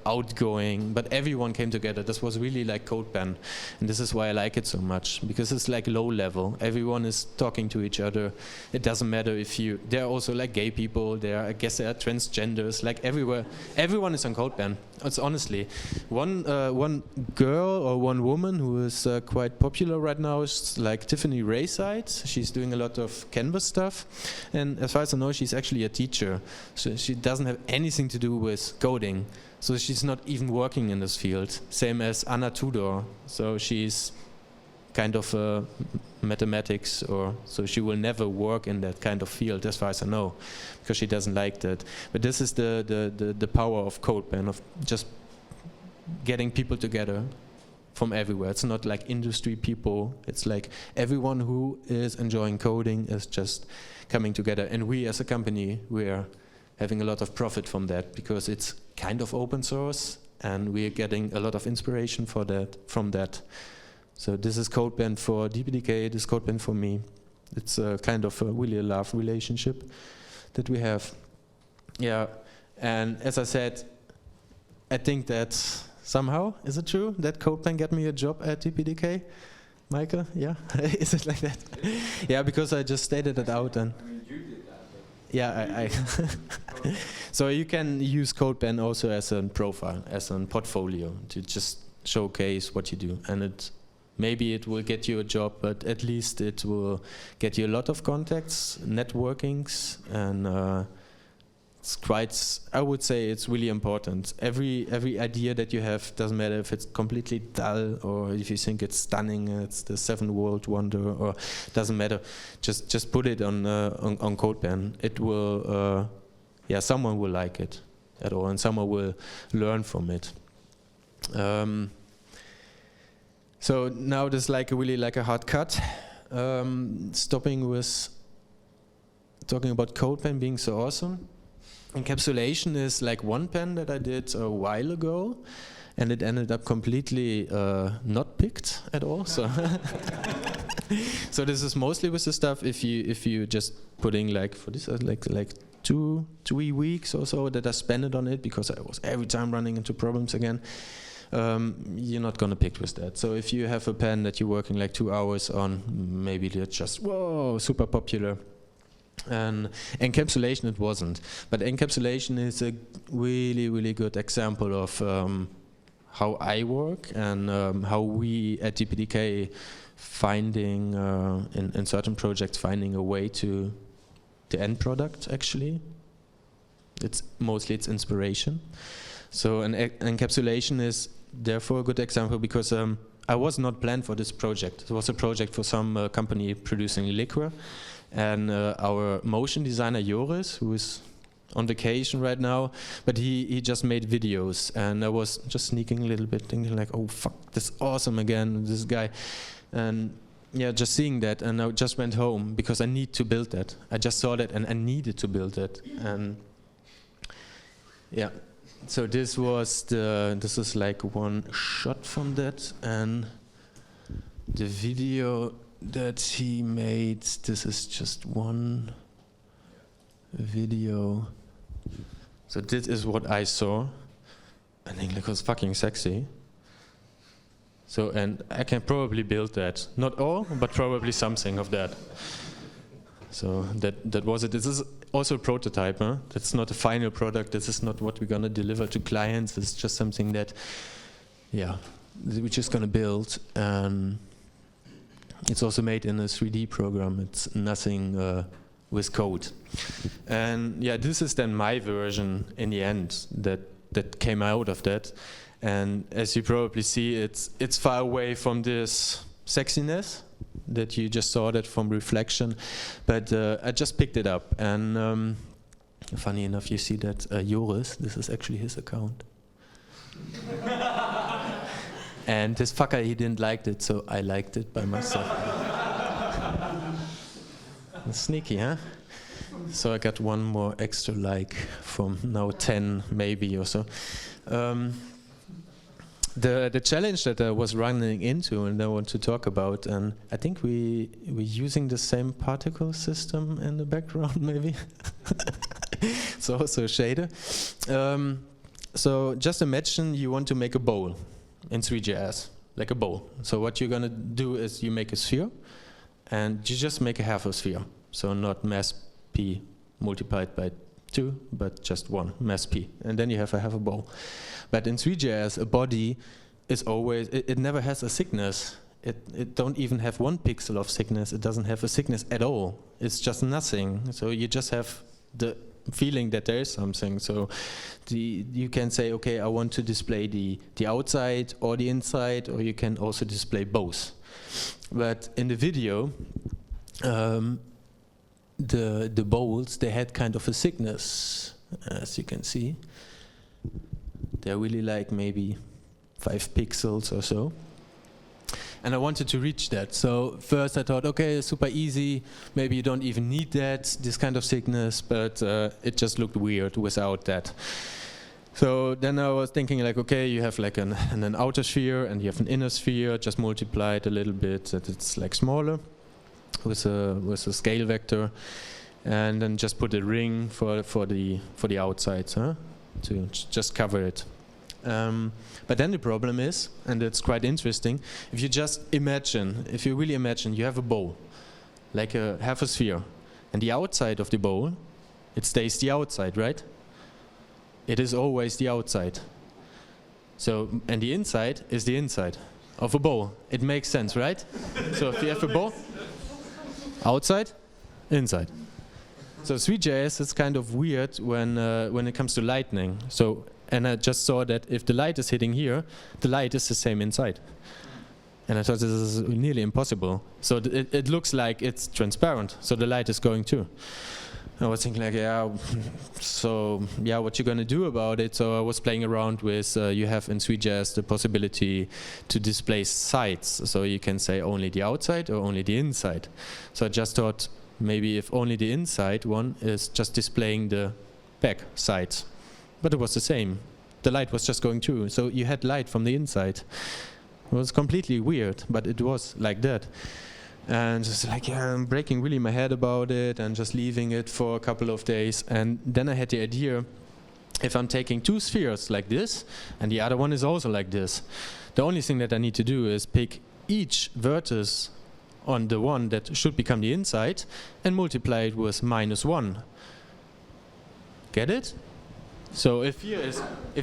outgoing, but everyone came together. This was really like Codepen, and this is why I like it so much, because it's like low level. Everyone is talking to each other. It doesn't matter if there are also like gay people, I guess there are transgenders, like everywhere. Everyone is on Codepen. It's honestly, one girl or one woman who is quite popular right now is like Tiffany Rayside. She's doing a lot of Canvas stuff, and as far as I know, she's actually a teacher. So she doesn't have anything to do with coding. So she's not even working in this field. Same as Anna Tudor. So she's kind of mathematics, so she will never work in that kind of field, as far as I know, because she doesn't like that. But this is the power of Codepen, of just getting people together from everywhere. It's not like industry people. It's like everyone who is enjoying coding is just coming together. And we as a company, we are having a lot of profit from that, because it's kind of open source, and we are getting a lot of inspiration from that. So this is Codepen for DPDK, this is Codepen for me. It's a kind of really a love relationship that we have. Yeah, and as I said, I think that somehow, is it true that Codepen got me a job at DPDK? Michael, yeah? Is it like that? Yeah, because I just stated it out and... I mean, you did that. Yeah, I so you can use Codepen also as a profile, as a portfolio, to just showcase what you do. And maybe it will get you a job, but at least it will get you a lot of contacts, networkings, and it's quite, I would say it's really important. Every idea that you have, doesn't matter if it's completely dull or if you think it's stunning, it's the seventh world wonder, or doesn't matter. Just put it on Codepen. It will, yeah, someone will like it at all, and someone will learn from it. So now there's like really like a hard cut. Stopping with talking about Codepen being so awesome. Encapsulation is like one pen that I did a while ago, and it ended up completely not picked at all. So, so this is mostly with the stuff. If you just putting like for this like 2-3 weeks or so that I spent it on it, because I was every time running into problems again. you're not gonna pick with that. So if you have a pen that you're working like 2 hours on, maybe they're just, whoa, super popular. And encapsulation it wasn't. But encapsulation is a really, really good example of how I work and how we at DPDK finding, in certain projects, finding a way to the end product, actually. It's mostly it's inspiration. So an encapsulation is therefore a good example because I was not planned for this project. It was a project for some company producing liquor. And our motion designer, Joris, who is on vacation right now, but he just made videos. And I was just sneaking a little bit, thinking like, oh, fuck, this is awesome again, this guy. And yeah, just seeing that, and I just went home because I need to build that. I just saw that and I needed to build it. And yeah, so this is like one shot from that, and the video that he made, this is just one video. So this is what I saw. I think it was fucking sexy. So, and I can probably build that. Not all, but probably something of that. So that was it. This is also a prototype, huh? That's not a final product. This is not what we're gonna deliver to clients. It's just something that, yeah, we're just gonna build. It's also made in a 3D program. It's nothing with code. And yeah, this is then my version in the end that came out of that. And as you probably see, it's far away from this sexiness that you just saw that from reflection. But I just picked it up. And funny enough, you see that Joris, this is actually his account. And this fucker, he didn't like it, so I liked it by myself. Sneaky, huh? So I got one more extra like from now 10 maybe or so. The challenge that I was running into and I want to talk about, and I think we're using the same particle system in the background maybe. So also a shader. So just imagine you want to make a bowl in 3JS, like a bowl. So what you're gonna do is you make a sphere, and you just make a half a sphere. So not mass p multiplied by 2, but just 1 mass p, and then you have a half a bowl. But in 3JS, a body is always, it never has a thickness. It don't even have 1 pixel of thickness. It doesn't have a thickness at all. It's just nothing. So you just have the feeling that there is something. So you can say, okay, I want to display the outside or the inside, or you can also display both. But in the video, the bowls, they had kind of a thickness, as you can see. They're really like maybe 5 pixels or so. And I wanted to reach that. So first I thought, okay, super easy. Maybe you don't even need this kind of thickness, but it just looked weird without that. So then I was thinking like, okay, you have like an outer sphere and you have an inner sphere, just multiply it a little bit that it's like smaller with a scale vector, and then just put a ring for the outsides, huh? To just cover it. But then the problem is, and it's quite interesting, if you really imagine you have a bowl, like a half a sphere, and the outside of the bowl, it stays the outside, right? It is always the outside. So, and the inside is the inside of a bowl. It makes sense, right? So if you have a bowl, outside, inside. So 3JS is kind of weird when it comes to lighting. So, and I just saw that if the light is hitting here, the light is the same inside. And I thought this is nearly impossible. So it looks like it's transparent, so the light is going too. I was thinking like, yeah, so yeah, what you gonna do about it? So I was playing around with, you have in 3JS the possibility to display sides. So you can say only the outside or only the inside. So I just thought maybe if only the inside one is just displaying the back sides. But it was the same. The light was just going through. So you had light from the inside. It was completely weird, but it was like that. And just like, yeah, I'm breaking really my head about it and just leaving it for a couple of days. And then I had the idea, if I'm taking two spheres like this, and the other one is also like this, the only thing that I need to do is pick each vertex on the one that should become the inside and multiply it with -1. Get it? So if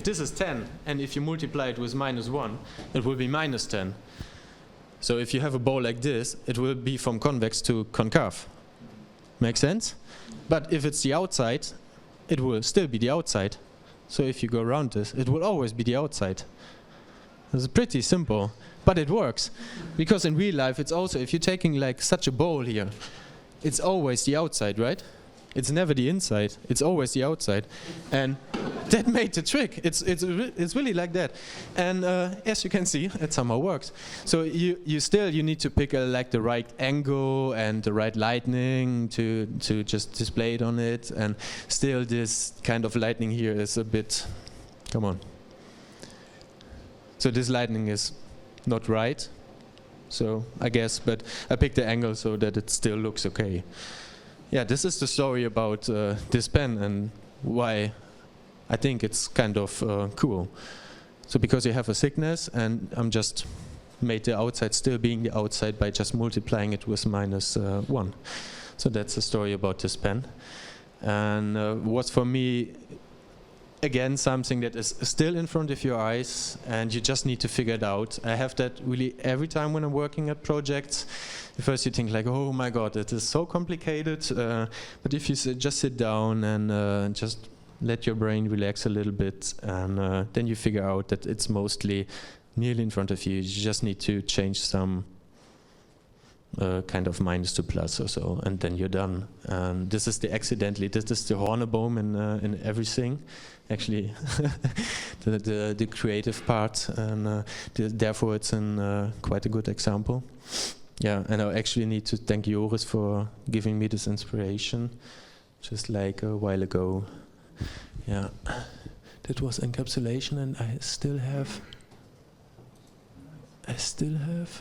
this is 10, and if you multiply it with -1, it will be -10. So if you have a bowl like this, it will be from convex to concave. Make sense? But if it's the outside, it will still be the outside. So if you go around this, it will always be the outside. It's pretty simple, but it works. Because in real life, it's also, if you're taking like such a bowl here, it's always the outside, right? It's never the inside. It's always the outside. And that made the trick. It's really like that. And as you can see, it somehow works. So you need to pick like the right angle and the right lighting to just display it on it. And still this kind of lighting here is a bit, come on. So this lighting is not right. So I guess, but I picked the angle so that it still looks okay. Yeah, this is the story about this pen and why I think it's kind of cool. So because you have a thickness, and I'm just made the outside still being the outside by just multiplying it with -1. So that's the story about this pen. And was for me, again, something that is still in front of your eyes, and you just need to figure it out. I have that really every time when I'm working at projects. At first you think like, oh my god, it is so complicated. But if you just sit down and just let your brain relax a little bit, and then you figure out that it's mostly nearly in front of you. You just need to change some kind of minus to plus or so, and then you're done. And this is the Horneboom in everything. Actually, the creative part, and therefore it's quite a good example. Yeah, and I actually need to thank Joris for giving me this inspiration, just like a while ago. Yeah, that was encapsulation, and I still have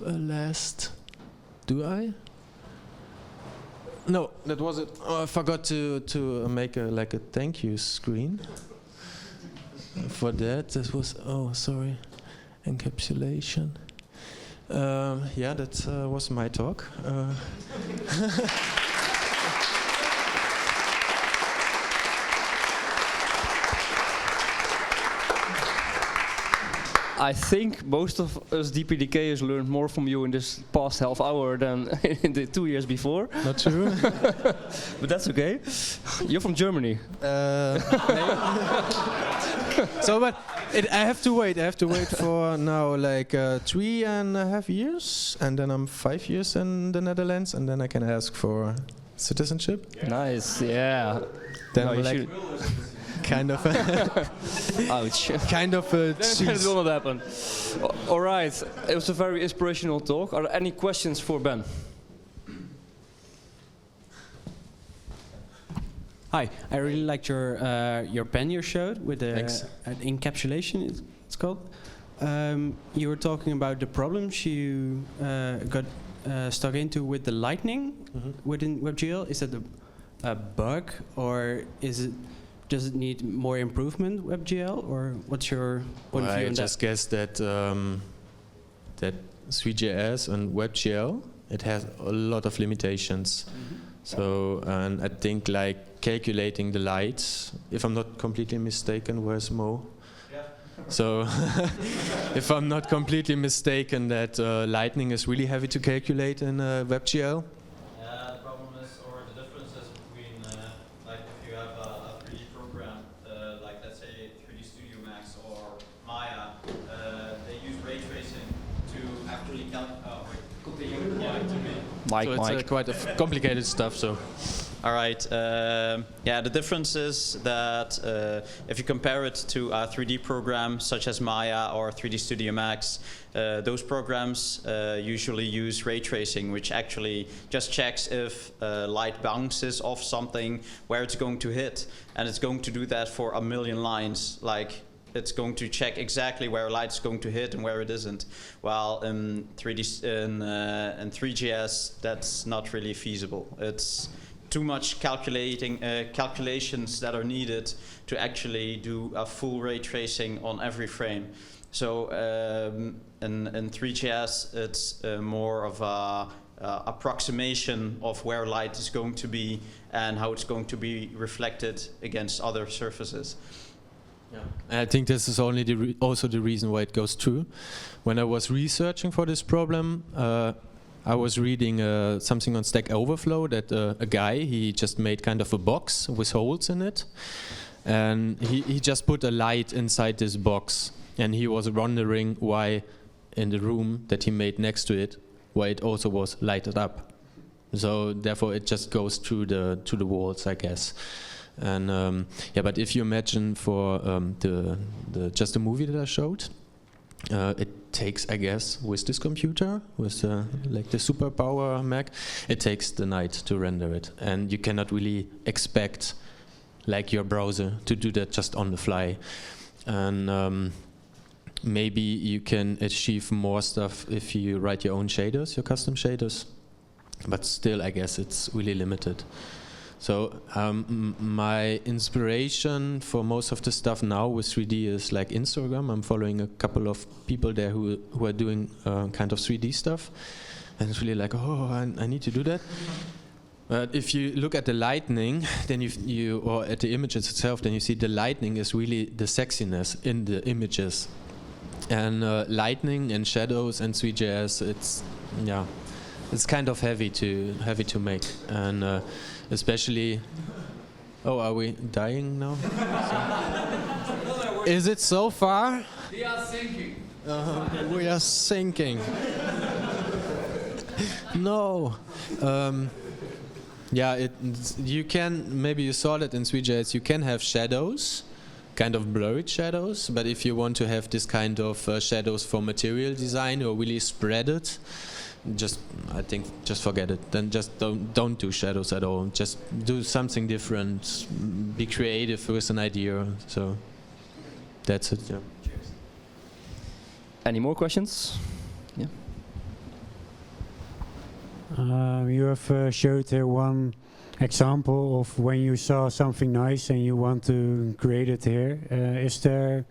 a last. Do I? No, that was it. Oh, I forgot to make a thank you screen for that. This was, oh sorry, encapsulation. Yeah, that was my talk. I think most of us DPDKers learned more from you in this past half hour than in the 2 years before. Not true. But that's okay. You're from Germany. So, but I have to wait. I have to wait for now like 3.5 years, and then I'm 5 years in the Netherlands, and then I can ask for citizenship. Nice, yeah. Then No, you like kind of. Ouch. Kind of. That will not happen. All right. It was a very inspirational talk. Are there any questions for Ben? Hi, I really liked your pen you showed with the encapsulation. It's called. You were talking about the problems you got stuck into with the lightning within WebGL. Is that a bug, or does it need more improvement, WebGL, or what's your point of view on that? I just guess that that 3JS and WebGL, it has a lot of limitations. So, and I think like calculating the light, if I'm not completely mistaken, where's Mo? Yeah. So, if I'm not completely mistaken, that lightning is really heavy to calculate in WebGL. Yeah, the problem is, or the difference is between, like if you have a 3D program, like let's say 3D Studio Max or Maya, they use ray tracing to actually continue. Yeah, to me. So it's quite complicated stuff. So, all right. Yeah, the difference is that if you compare it to a 3D program such as Maya or 3D Studio Max, those programs usually use ray tracing, which actually just checks if light bounces off something, where it's going to hit, and it's going to do that for 1 million lines. Like, it's going to check exactly where light is going to hit and where it isn't. While in 3GS, that's not really feasible. too much calculations that are needed to actually do a full ray tracing on every frame. So in 3JS, it's more of a approximation of where light is going to be and how it's going to be reflected against other surfaces. Yeah. I think this is only also the reason why it goes through. When I was researching for this problem, I was reading something on Stack Overflow that a guy, he just made kind of a box with holes in it, and he just put a light inside this box, and he was wondering why in the room that he made next to it, why it also was lighted up. So therefore it just goes through the walls, I guess. And yeah, but if you imagine for just the movie that I showed, it takes, I guess, with this computer, with like the superpower Mac, it takes the night to render it, and you cannot really expect like your browser to do that just on the fly. And maybe you can achieve more stuff if you write your own shaders, your custom shaders, but still, I guess it's really limited. So my inspiration for most of the stuff now with 3D is like Instagram. I'm following a couple of people there who are doing kind of 3D stuff, and it's really like, oh, I need to do that. But if you look at the lightning, then you or at the images itself, then you see the lightning is really the sexiness in the images, and lightning and shadows and 3JS, it's kind of heavy to make, and especially. Oh, are we dying now? Is it so far? We are sinking. We are sinking. No. Yeah, you can, maybe you saw that in 3JS, you can have shadows, kind of blurred shadows, but if you want to have this kind of shadows for material design or really spread it, I think just forget it. Then just don't do shadows at all. Just do something different. Be creative with an idea. So that's it. Yeah. Any more questions? Yeah. You have showed here one example of when you saw something nice and you want to create it here. Is there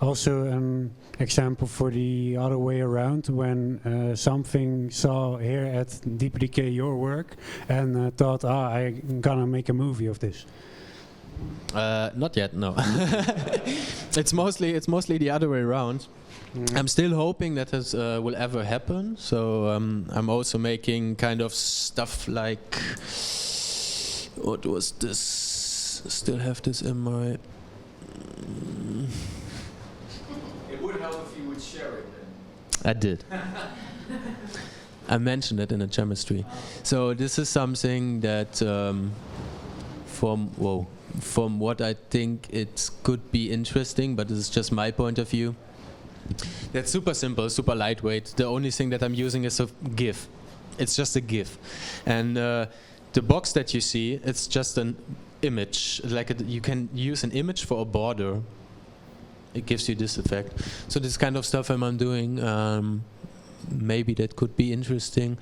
also an example for the other way around, when something saw here at DPDK your work and thought, I'm gonna make a movie of this? Not yet, no. It's mostly the other way around. I'm still hoping that this will ever happen. So I'm also making kind of stuff like, what was this? Still have this in my. It would help if you would share it then. I did. I mentioned it in the chemistry. So this is something that, from what I think it could be interesting, but this is just my point of view. That's super simple, super lightweight. The only thing that I'm using is a GIF. It's just a GIF, and the box that you see, it's just an image. You can use an image for a border. It gives you this effect. So this kind of stuff I'm doing, maybe that could be interesting,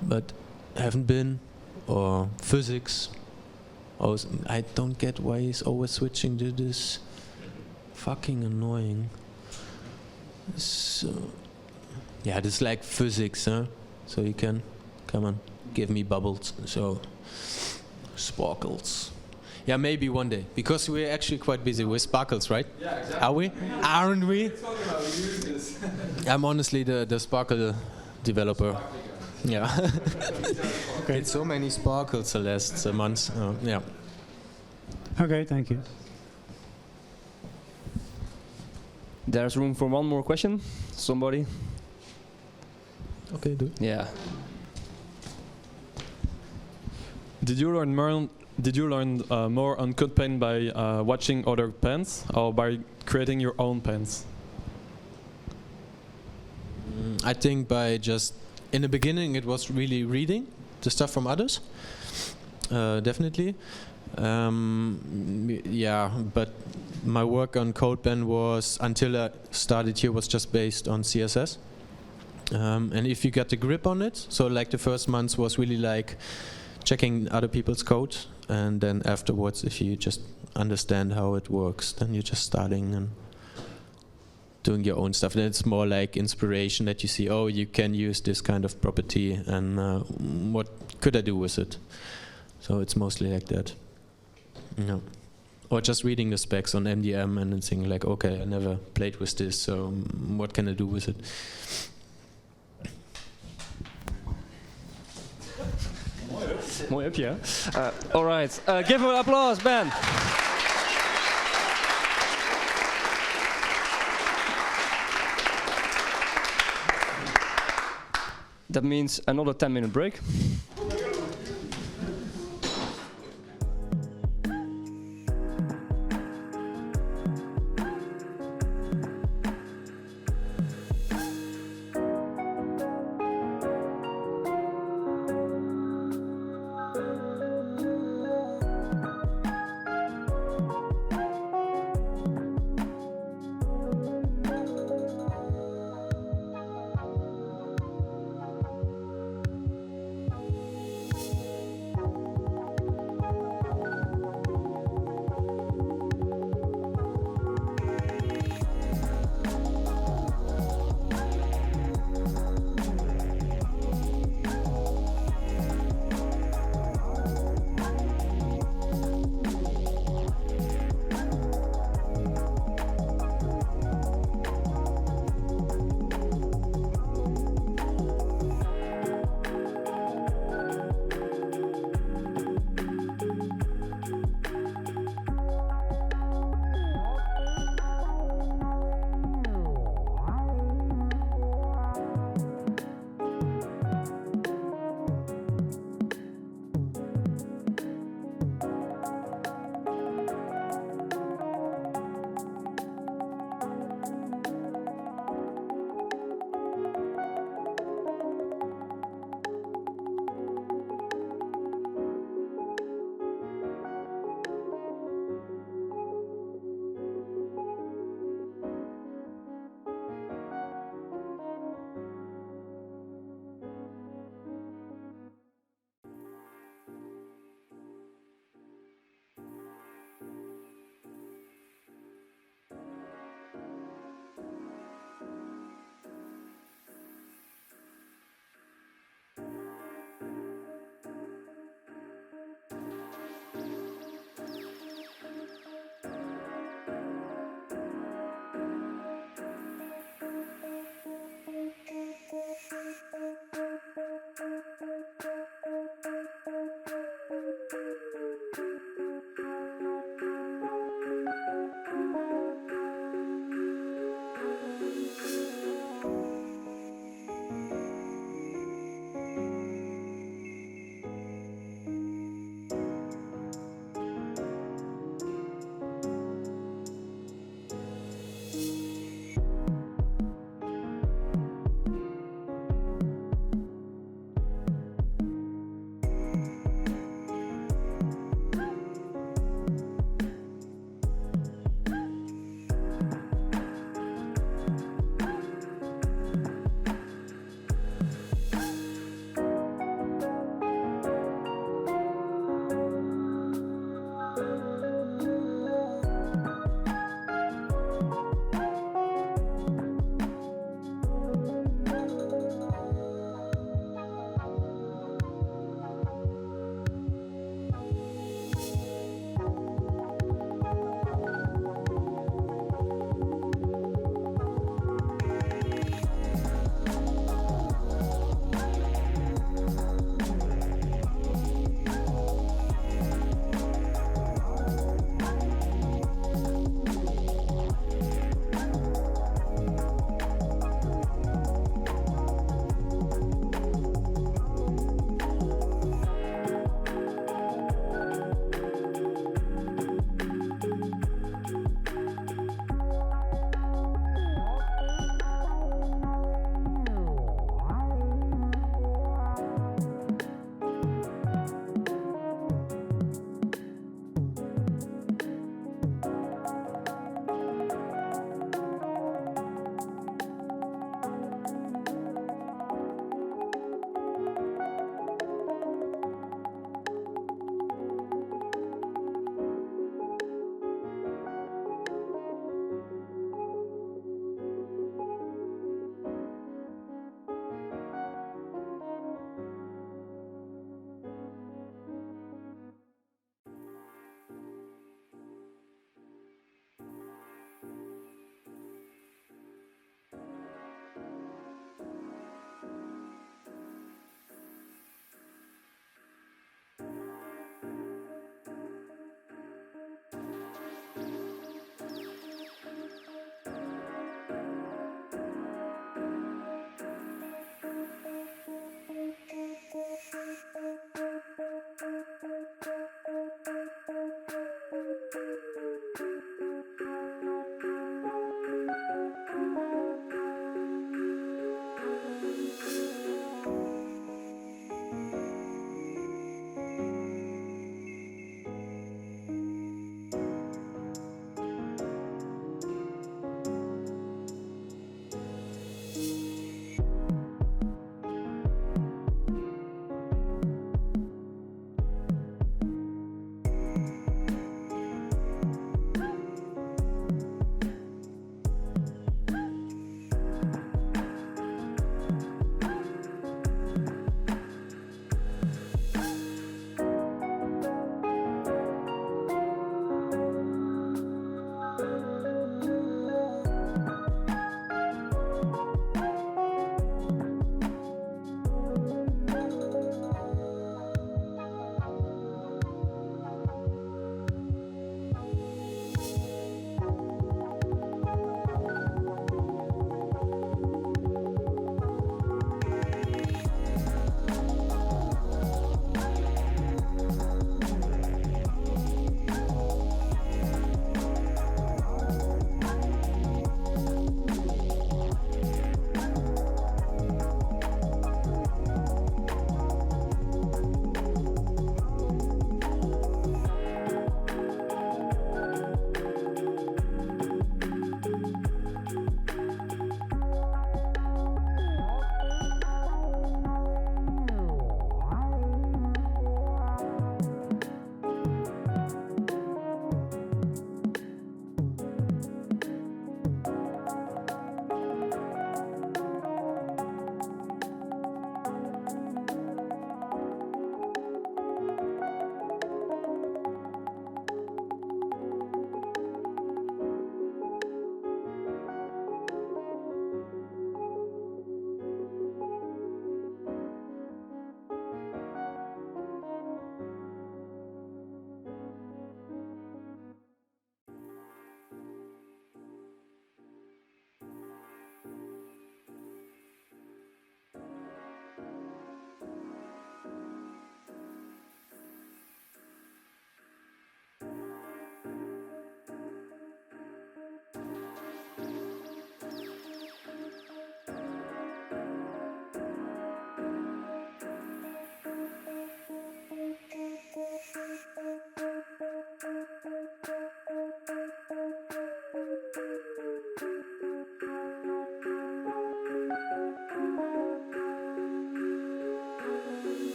but haven't been. Or physics. I don't get why he's always switching to this. Fucking annoying. So, yeah, this is like physics, huh? So you can, come on, give me bubbles. So, sparkles. Yeah, maybe one day, because we're actually quite busy with sparkles, right? Yeah, exactly. Are we? Aren't we? Talking about, we use this. I'm honestly the sparkle developer. Yeah. Okay. It's so many sparkles the last months. Yeah. Okay, thank you. There's room for one more question. Somebody? Okay, do it. Yeah. Did you learn more on Codepen by watching other pens or by creating your own pens? I think by just, in the beginning it was really reading the stuff from others, definitely. Yeah, but my work on Codepen was, until I started here, was just based on CSS. And if you got the grip on it, so like the first months was really like checking other people's code, and then afterwards, if you just understand how it works, then you're just starting and doing your own stuff. And it's more like inspiration that you see, oh, you can use this kind of property, and what could I do with it? So it's mostly like that. Yeah. Or just reading the specs on MDM and then thinking like, okay, I never played with this, so what can I do with it? Mooi up, yeah. All right, give him an applause, Ben. That means another 10-minute break.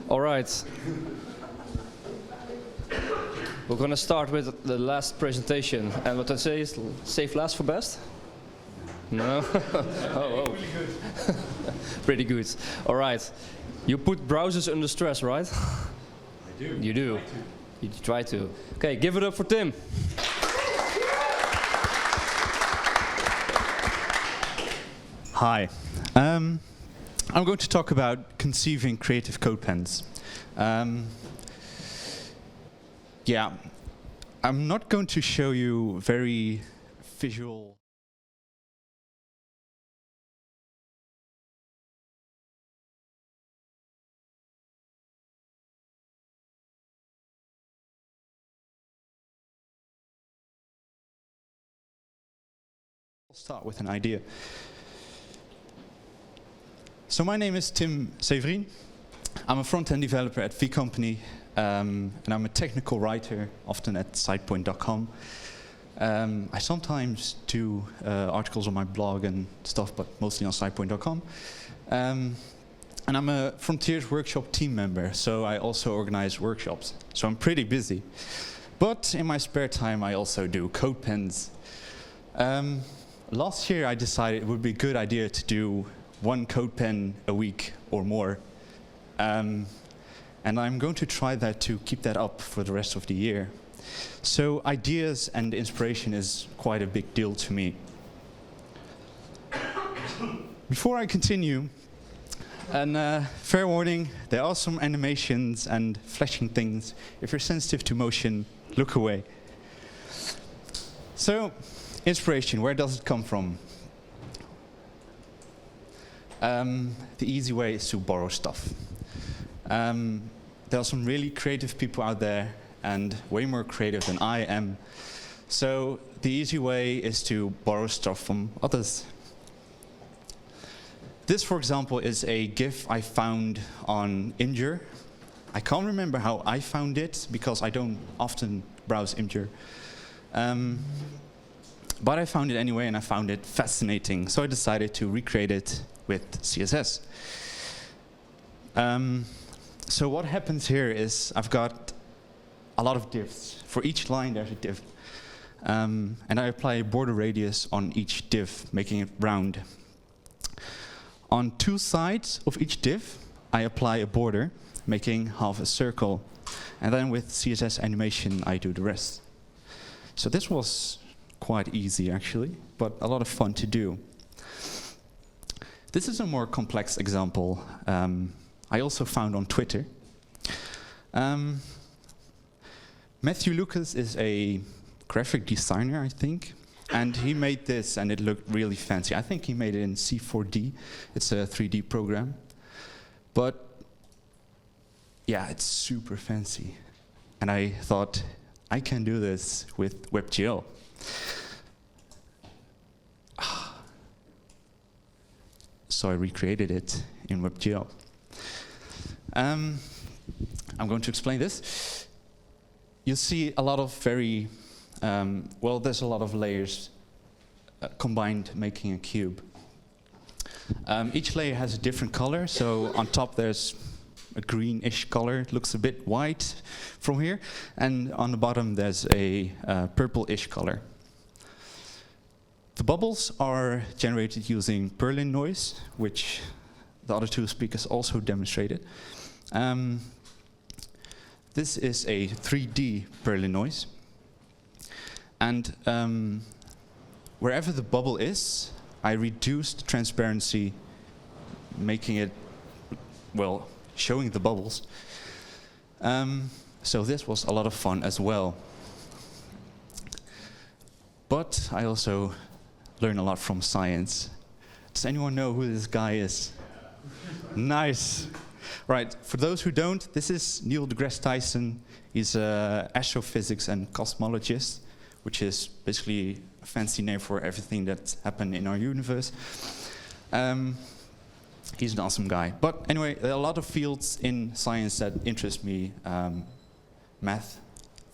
All right. We're going to start with the last presentation. And what I say is save last for best? No? Oh. Pretty good. All right. You put browsers under stress, right? I do. You do. You try to. Okay, give it up for Tim. Hi. I'm going to talk about conceiving creative code pens. Yeah, I'm not going to show you very visual. I'll start with an idea. So my name is Tim Severin. I'm a front-end developer at V Company, and I'm a technical writer, often at sitepoint.com. I sometimes do articles on my blog and stuff, but mostly on sitepoint.com. And I'm a Frontiers Workshop team member, so I also organize workshops. So I'm pretty busy. But in my spare time, I also do code pens. Last year, I decided it would be a good idea to do one code pen a week or more. And I'm going to try that to keep that up for the rest of the year. So ideas and inspiration is quite a big deal to me. Before I continue, and fair warning, there are some animations and flashing things. If you're sensitive to motion, look away. So, inspiration, where does it come from? The easy way is to borrow stuff. There are some really creative people out there, and way more creative than I am. So the easy way is to borrow stuff from others. This, for example, is a GIF I found on Imgur. I can't remember how I found it, because I don't often browse Imgur. But I found it anyway, and I found it fascinating. So I decided to recreate it with CSS. So what happens here is I've got a lot of divs. For each line, there's a div. And I apply a border radius on each div, making it round. On two sides of each div, I apply a border, making half a circle. And then with CSS animation, I do the rest. So this was quite easy, actually, but a lot of fun to do. This is a more complex example I also found on Twitter. Matthew Lucas is a graphic designer, I think, and he made this, and it looked really fancy. I think he made it in C4D. It's a 3D program. But yeah, it's super fancy. And I thought, I can do this with WebGL. So I recreated it in WebGL. I'm going to explain this. You see a lot of very, well, there's a lot of layers combined making a cube. Each layer has a different color, so on top there's a greenish color. It looks a bit white from here. And on the bottom there's a purple-ish color. The bubbles are generated using Perlin noise, which the other two speakers also demonstrated. This is a 3D Perlin noise. And wherever the bubble is, I reduce the transparency, making it, well, showing the bubbles. So this was a lot of fun as well. But I also learned a lot from science. Does anyone know who this guy is? Nice. Right, for those who don't, this is Neil deGrasse Tyson. He's an astrophysics and cosmologist, which is basically a fancy name for everything that's happened in our universe. He's an awesome guy. But anyway, there are a lot of fields in science that interest me. Math,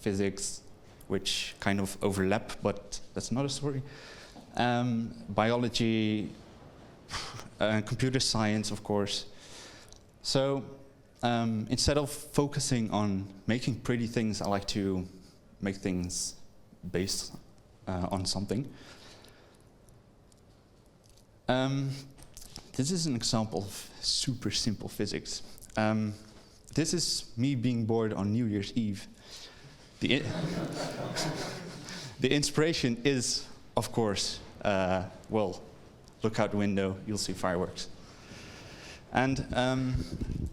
physics, which kind of overlap, but that's another story. Biology, computer science, of course. So instead of focusing on making pretty things, I like to make things based on something. This is an example of super simple physics. This is me being bored on New Year's Eve. The inspiration is, of course, well, look out the window, you'll see fireworks. And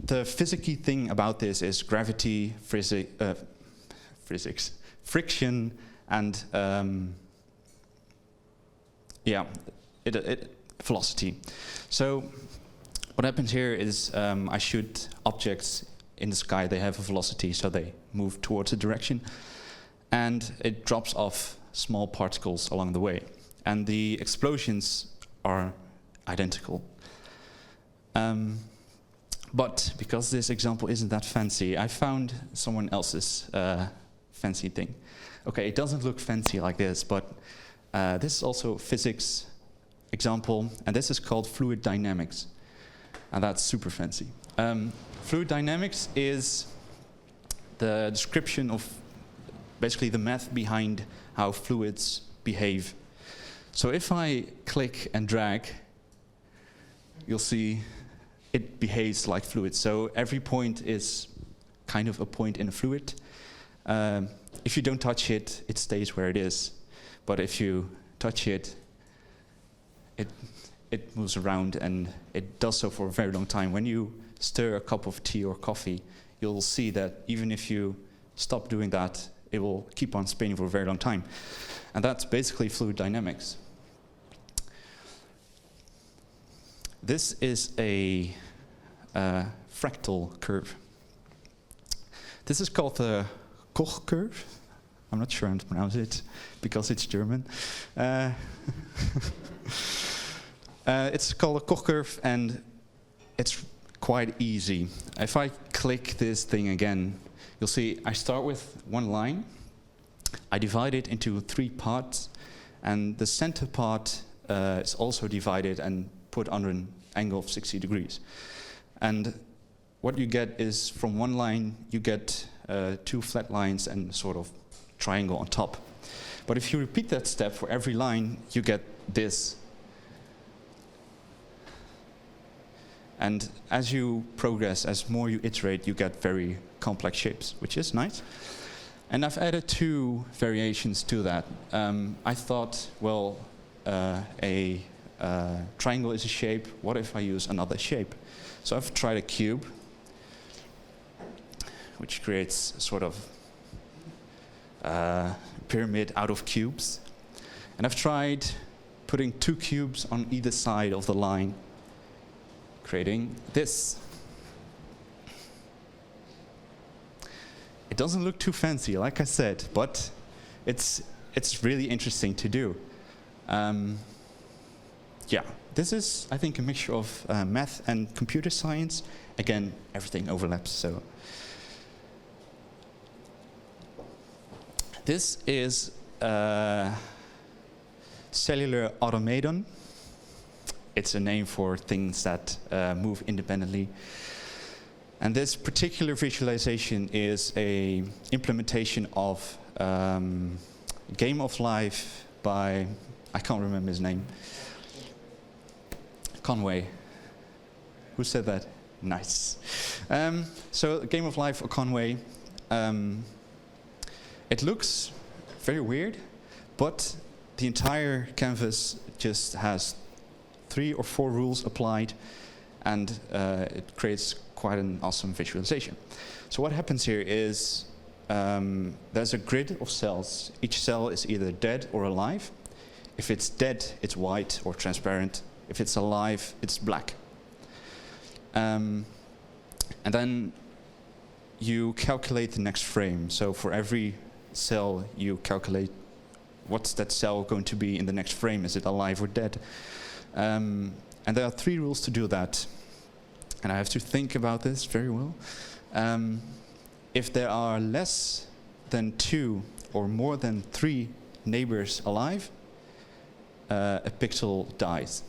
the physicky thing about this is gravity, physics, friction, and velocity. So what happens here is I shoot objects in the sky. They have a velocity, so they move towards a direction, and it drops off small particles along the way. And the explosions are identical. But because this example isn't that fancy, I found someone else's fancy thing. Okay, it doesn't look fancy like this, but this is also a physics example, and this is called fluid dynamics. And that's super fancy. Fluid dynamics is the description of basically the math behind how fluids behave. So if I click and drag, you'll see it behaves like fluid. So every point is kind of a point in a fluid. If you don't touch it, it stays where it is. But if you touch it, it moves around, and it does so for a very long time. When you stir a cup of tea or coffee, you'll see that even if you stop doing that, it will keep on spinning for a very long time. And that's basically fluid dynamics. This is a fractal curve. This is called the Koch curve. I'm not sure how to pronounce it because it's German. It's called a Koch curve, and it's quite easy. If I click this thing again, you'll see I start with one line. I divide it into 3 parts, and the center part is also divided and put under an angle of 60 degrees. And what you get is, from one line, you get 2 flat lines and a sort of triangle on top. But if you repeat that step for every line, you get this. And as you progress, as more you iterate, you get very complex shapes, which is nice. And I've added 2 variations to that. I thought, well, a triangle is a shape. What if I use another shape? So I've tried a cube, which creates a sort of pyramid out of cubes. And I've tried putting 2 cubes on either side of the line, creating this. It doesn't look too fancy, like I said, but it's really interesting to do. Yeah, this is, I think, a mixture of math and computer science. Again, everything overlaps, so. This is cellular automaton. It's a name for things that move independently. And this particular visualization is a implementation of Game of Life by, I can't remember his name. Conway. Who said that? Nice. So Game of Life or Conway. It looks very weird, but the entire canvas just has 3 or 4 rules applied, and it creates quite an awesome visualization. So what happens here is there's a grid of cells. Each cell is either dead or alive. If it's dead, it's white or transparent. If it's alive, it's black. And then you calculate the next frame. So for every cell, you calculate what's that cell going to be in the next frame. Is it alive or dead? And there are 3 rules to do that. And I have to think about this very well. If there are less than 2 or more than 3 neighbors alive, a pixel dies.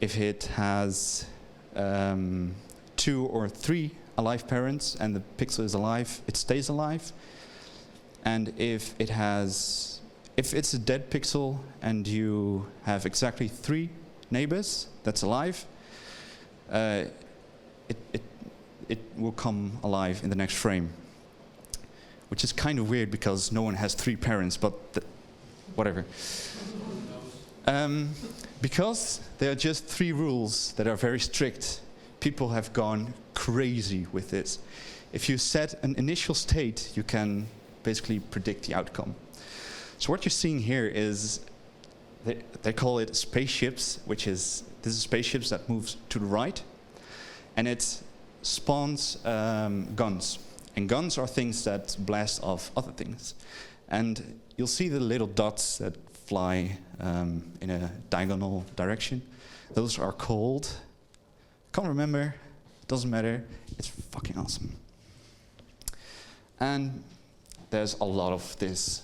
If it has 2 2 or 3 alive parents and the pixel is alive, it stays alive. And if it's a dead pixel and you have exactly 3 neighbors that's alive, it will come alive in the next frame. Which is kind of weird because no one has 3 parents, but whatever. Because there are just 3 rules that are very strict, people have gone crazy with this. If you set an initial state, you can basically predict the outcome. So what you're seeing here is, they call it spaceships, this is spaceships that moves to the right, and it spawns guns. And guns are things that blast off other things. And you'll see the little dots that fly in a diagonal direction. Those are called, can't remember, doesn't matter, it's fucking awesome. And there's a lot of this.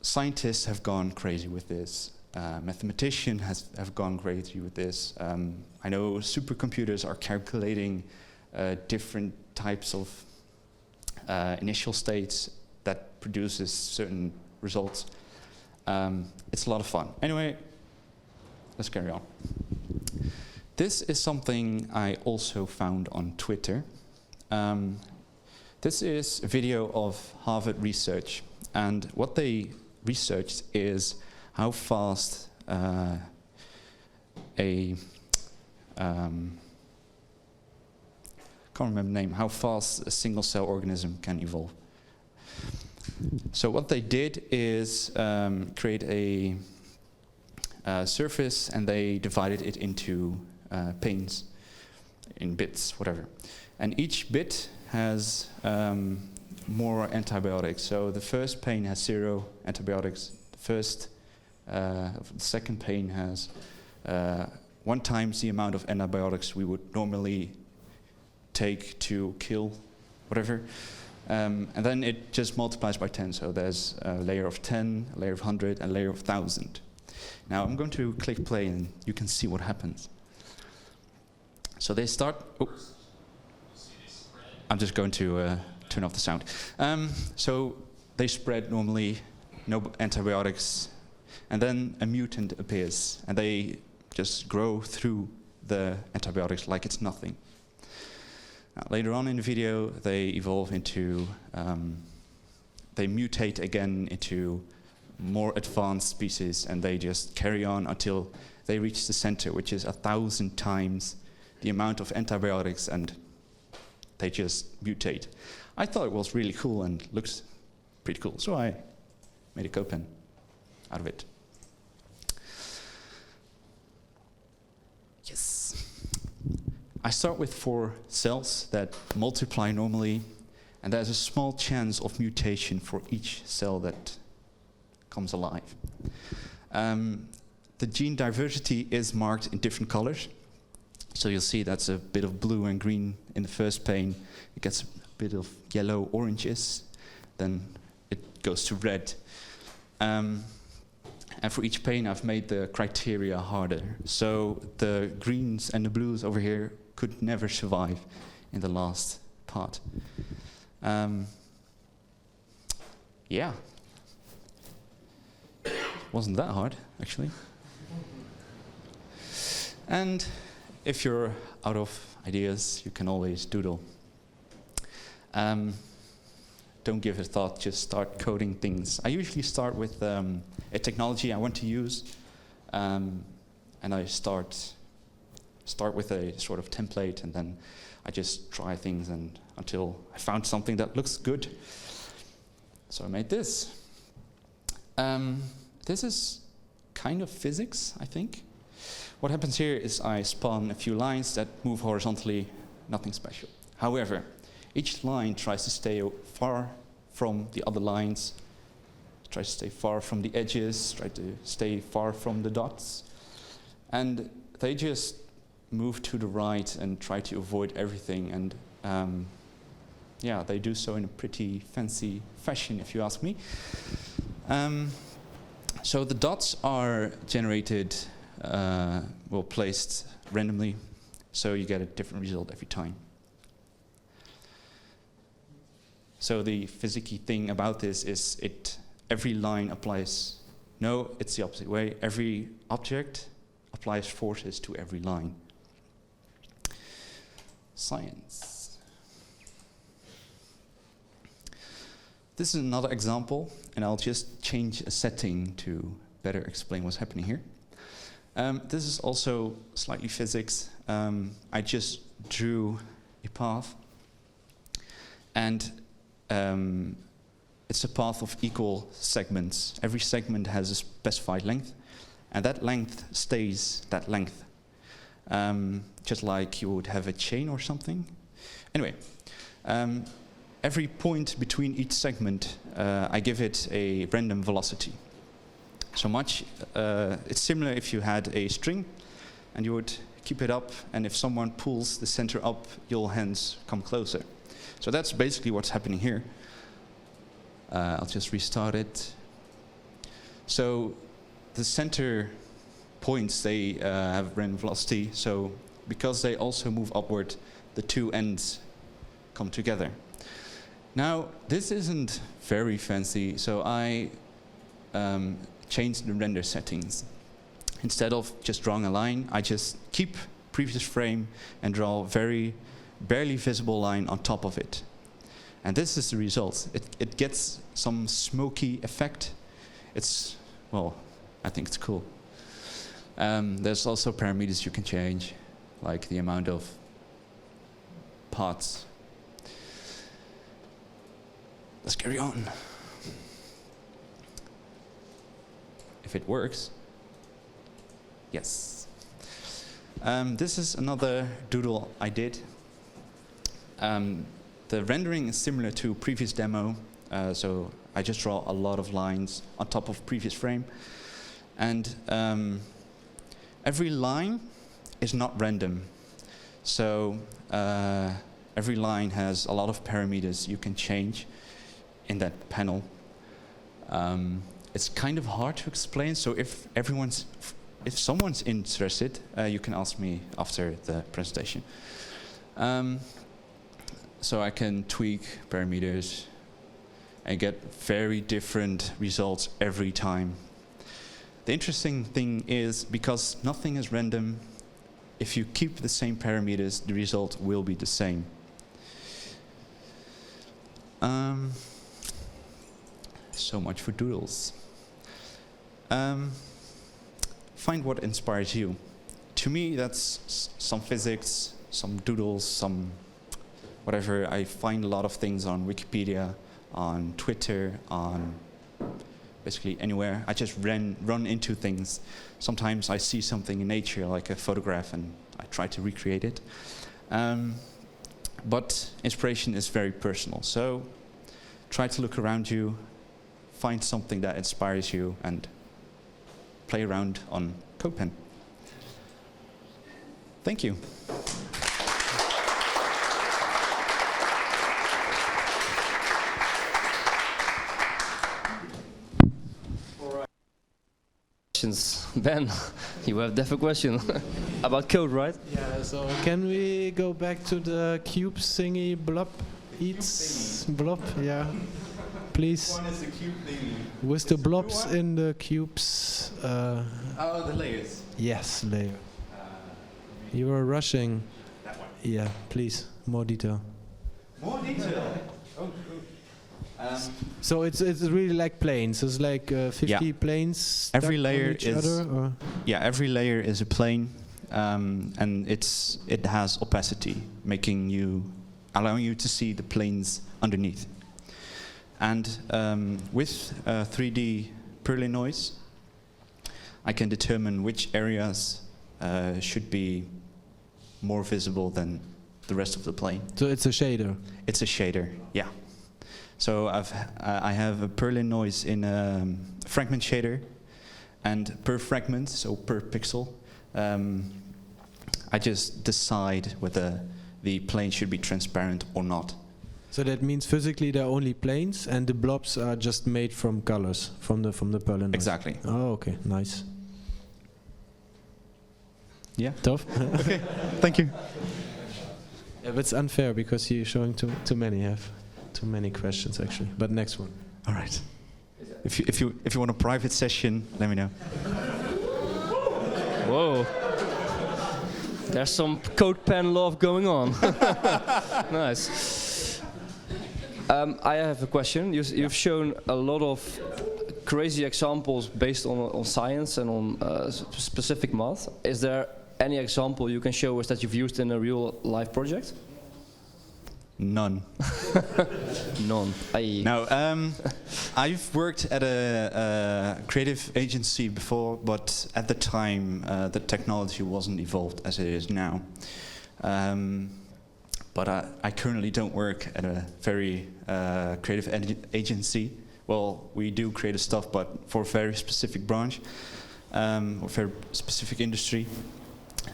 Scientists have gone crazy with this. Mathematicians have gone crazy with this. I know supercomputers are calculating different types of initial states that produces certain results. It's a lot of fun. Anyway, let's carry on. This is something I also found on Twitter. This is a video of Harvard research, and what they researched is how fast can't remember the name, how fast a single cell organism can evolve. So what they did is create a surface, and they divided it into panes, in bits, whatever. And each bit has more antibiotics. So the first pane has 0 antibiotics. The second pane has 1 times the amount of antibiotics we would normally take to kill whatever. And then it just multiplies by 10. So there's a layer of 10, a layer of 100, and a layer of 1,000. Now I'm going to click play and you can see what happens. So they start. Oh, I'm just going to turn off the sound. So they spread normally, no antibiotics, and then a mutant appears, and they just grow through the antibiotics like it's nothing. Now, later on in the video, they evolve into, they mutate again into more advanced species, and they just carry on until they reach the center, which is 1,000 times the amount of antibiotics, and they just mutate. I thought it was really cool and looks pretty cool, so I made a Codepen out of it. Yes. I start with 4 cells that multiply normally, and there's a small chance of mutation for each cell that comes alive. The gene diversity is marked in different colors. So you'll see that's a bit of blue and green in the first pane. It gets a bit of yellow, oranges, then it goes to red. And for each pane, I've made the criteria harder. So the greens and the blues over here could never survive in the last part. Yeah. Wasn't that hard, actually. And if you're out of ideas, you can always doodle. Don't give it a thought, just start coding things. I usually start with a technology I want to use, and I start with a sort of template, and then I just try things until I found something that looks good. So I made this. This is kind of physics, I think. What happens here is I spawn a few lines that move horizontally, nothing special. However, each line tries to stay far from the other lines, tries to stay far from the edges, tries to stay far from the dots. And they just move to the right and try to avoid everything. And yeah, they do so in a pretty fancy fashion, if you ask me. So the dots are generated will placed randomly, so you get a different result every time. So the physicky thing about this is every line applies. No, it's the opposite way. Every object applies forces to every line. Science. This is another example, and I'll just change a setting to better explain what's happening here. This is also slightly physics. I just drew a path, and it's a path of equal segments. Every segment has a specified length, and that length stays that length. Just like you would have a chain or something. Anyway, every point between each segment, I give it a random velocity. So much, it's similar if you had a string, and you would keep it up, and if someone pulls the center up, your hands come closer. So that's basically what's happening here. I'll just restart it. So the center points, they have random velocity, so because they also move upward, the two ends come together. Now, this isn't very fancy, so I changed the render settings. Instead of just drawing a line, I just keep previous frame and draw a very barely visible line on top of it. And this is the result. It gets some smoky effect. It's, well, I think it's cool. There's also parameters you can change, like the amount of parts. Let's carry on. If it works. Yes. This is another doodle I did. The rendering is similar to previous demo, so I just draw a lot of lines on top of previous frame. And every line is not random. So every line has a lot of parameters you can change in that panel. It's kind of hard to explain, so if someone's interested, you can ask me after the presentation. So I can tweak parameters and get very different results every time. The interesting thing is, because nothing is random, if you keep the same parameters, the result will be the same. So much for doodles. Find what inspires you. To me, that's some physics, some doodles, some whatever. I find a lot of things on Wikipedia, on Twitter, on basically anywhere. I just run into things. Sometimes I see something in nature, like a photograph, and I try to recreate it. But inspiration is very personal. So try to look around you, find something that inspires you, and play around on Codepen. Thank you. Ben, you have definitely a question about code, right? Yeah, so can we go back to the cube thingy blob eats blob? Yeah, please. One is the cube thingy. With the blobs in the cubes. Oh, the layers. Yes, layer. You were rushing. That one. Yeah, please, more detail. More detail. Oh, so it's really like planes. It's like 50 planes. Every stuck layer on each is other, or? Yeah, every layer is a plane, and it has opacity, allowing you to see the planes underneath. And with 3D Perlin noise, I can determine which areas should be more visible than the rest of the plane. So it's a shader. It's a shader, yeah. So I have a Perlin noise in a fragment shader, and per fragment, so per pixel, I just decide whether the plane should be transparent or not. So that means physically they're only planes, and the blobs are just made from colors from the Perlin noise. Exactly. Oh, okay, nice. Yeah. Tough. Okay. Thank you. Yeah, but it's unfair because you're showing too many. Have too many questions actually. But next one. All right. If you want a private session, let me know. Whoa. There's some Codepen love going on. Nice. I have a question. You've shown a lot of crazy examples based on science and on specific math. Is there any example you can show us that you've used in a real life project? None. None. Aye. No, I've worked at a creative agency before, but at the time the technology wasn't evolved as it is now. But I currently don't work at a very creative agency. Well, we do creative stuff, but for a very specific branch, or very specific industry.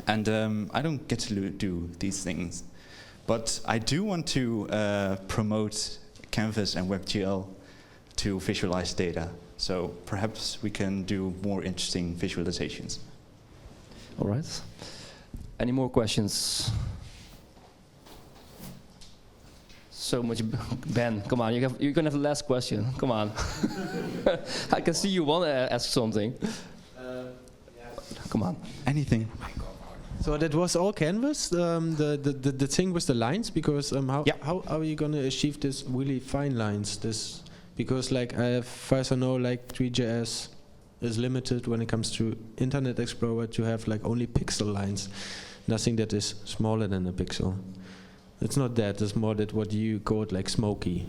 And I don't get to do these things. But I do want to promote Canvas and WebGL to visualize data. So perhaps we can do more interesting visualizations. All right. Any more questions? So much, Ben. Come on, you're gonna have the last question. Come on. I can see you want to ask something. Come on. Anything. So that was all Canvas, the thing with the lines, because how are you gonna achieve this really fine lines? Because like as far as I know, like 3JS is limited when it comes to Internet Explorer to have like only pixel lines, nothing that is smaller than a pixel. It's not that; it's more that what you called like smoky.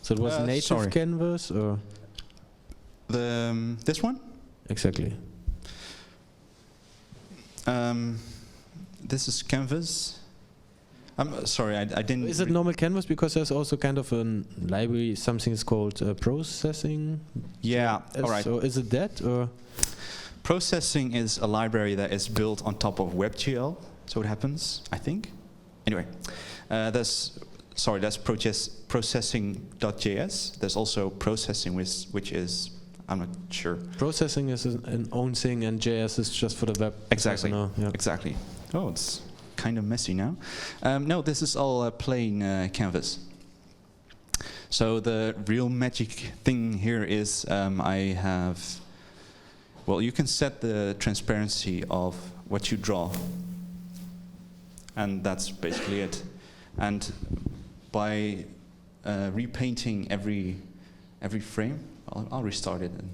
So it was native Canvas or this one? Exactly. This is Canvas. I'm sorry, I didn't. Is it normal Canvas? Because there's also kind of a library, something is called processing. Yeah, all right. So is it that or? Processing is a library that is built on top of WebGL. So it happens, I think. Anyway, that's processing.js. There's also processing, which is, I'm not sure. Processing is an own thing, and JS is just for the web. Exactly. Yeah. Exactly. Oh, it's kind of messy now. No, this is all plain Canvas. So the real magic thing here is I have. Well, you can set the transparency of what you draw, and that's basically it. And by repainting every frame, I'll restart it and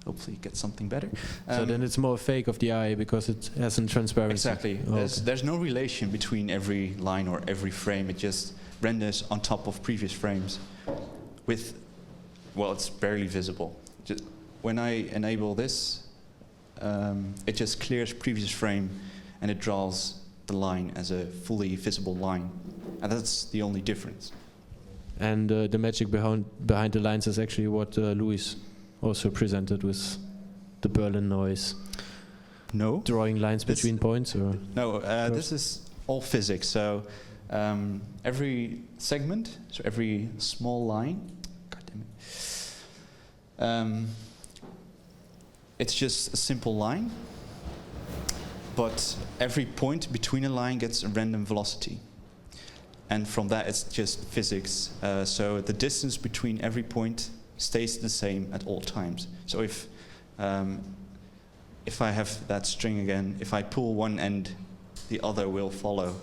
hopefully get something better. So then it's more fake of the eye because it hasn't transparency. Exactly. Oh, There's no relation between every line or every frame. It just renders on top of previous frames with, well, it's barely visible. Just when I enable this, it just clears previous frame and it draws the line as a fully visible line. And that's the only difference. And the magic behind the lines is actually what Louis also presented with the Berlin noise. No. Drawing lines between points, or no. This is all physics. So every segment, so every small line. God damn it. It's just a simple line, but every point between a line gets a random velocity. And from that, it's just physics. So the distance between every point stays the same at all times. So if I have that string again, if I pull one end, the other will follow.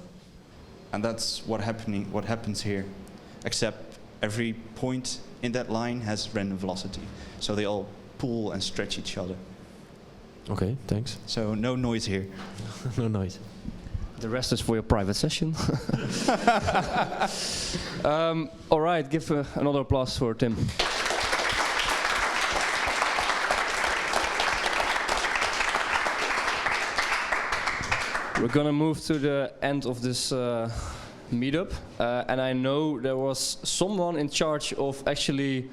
And that's what happens here. Except every point in that line has random velocity. So they all pull and stretch each other. Okay, thanks. So no noise here. No noise. The rest is for your private session. All right, give another applause for Tim. We're gonna move to the end of this meetup, and I know there was someone in charge of actually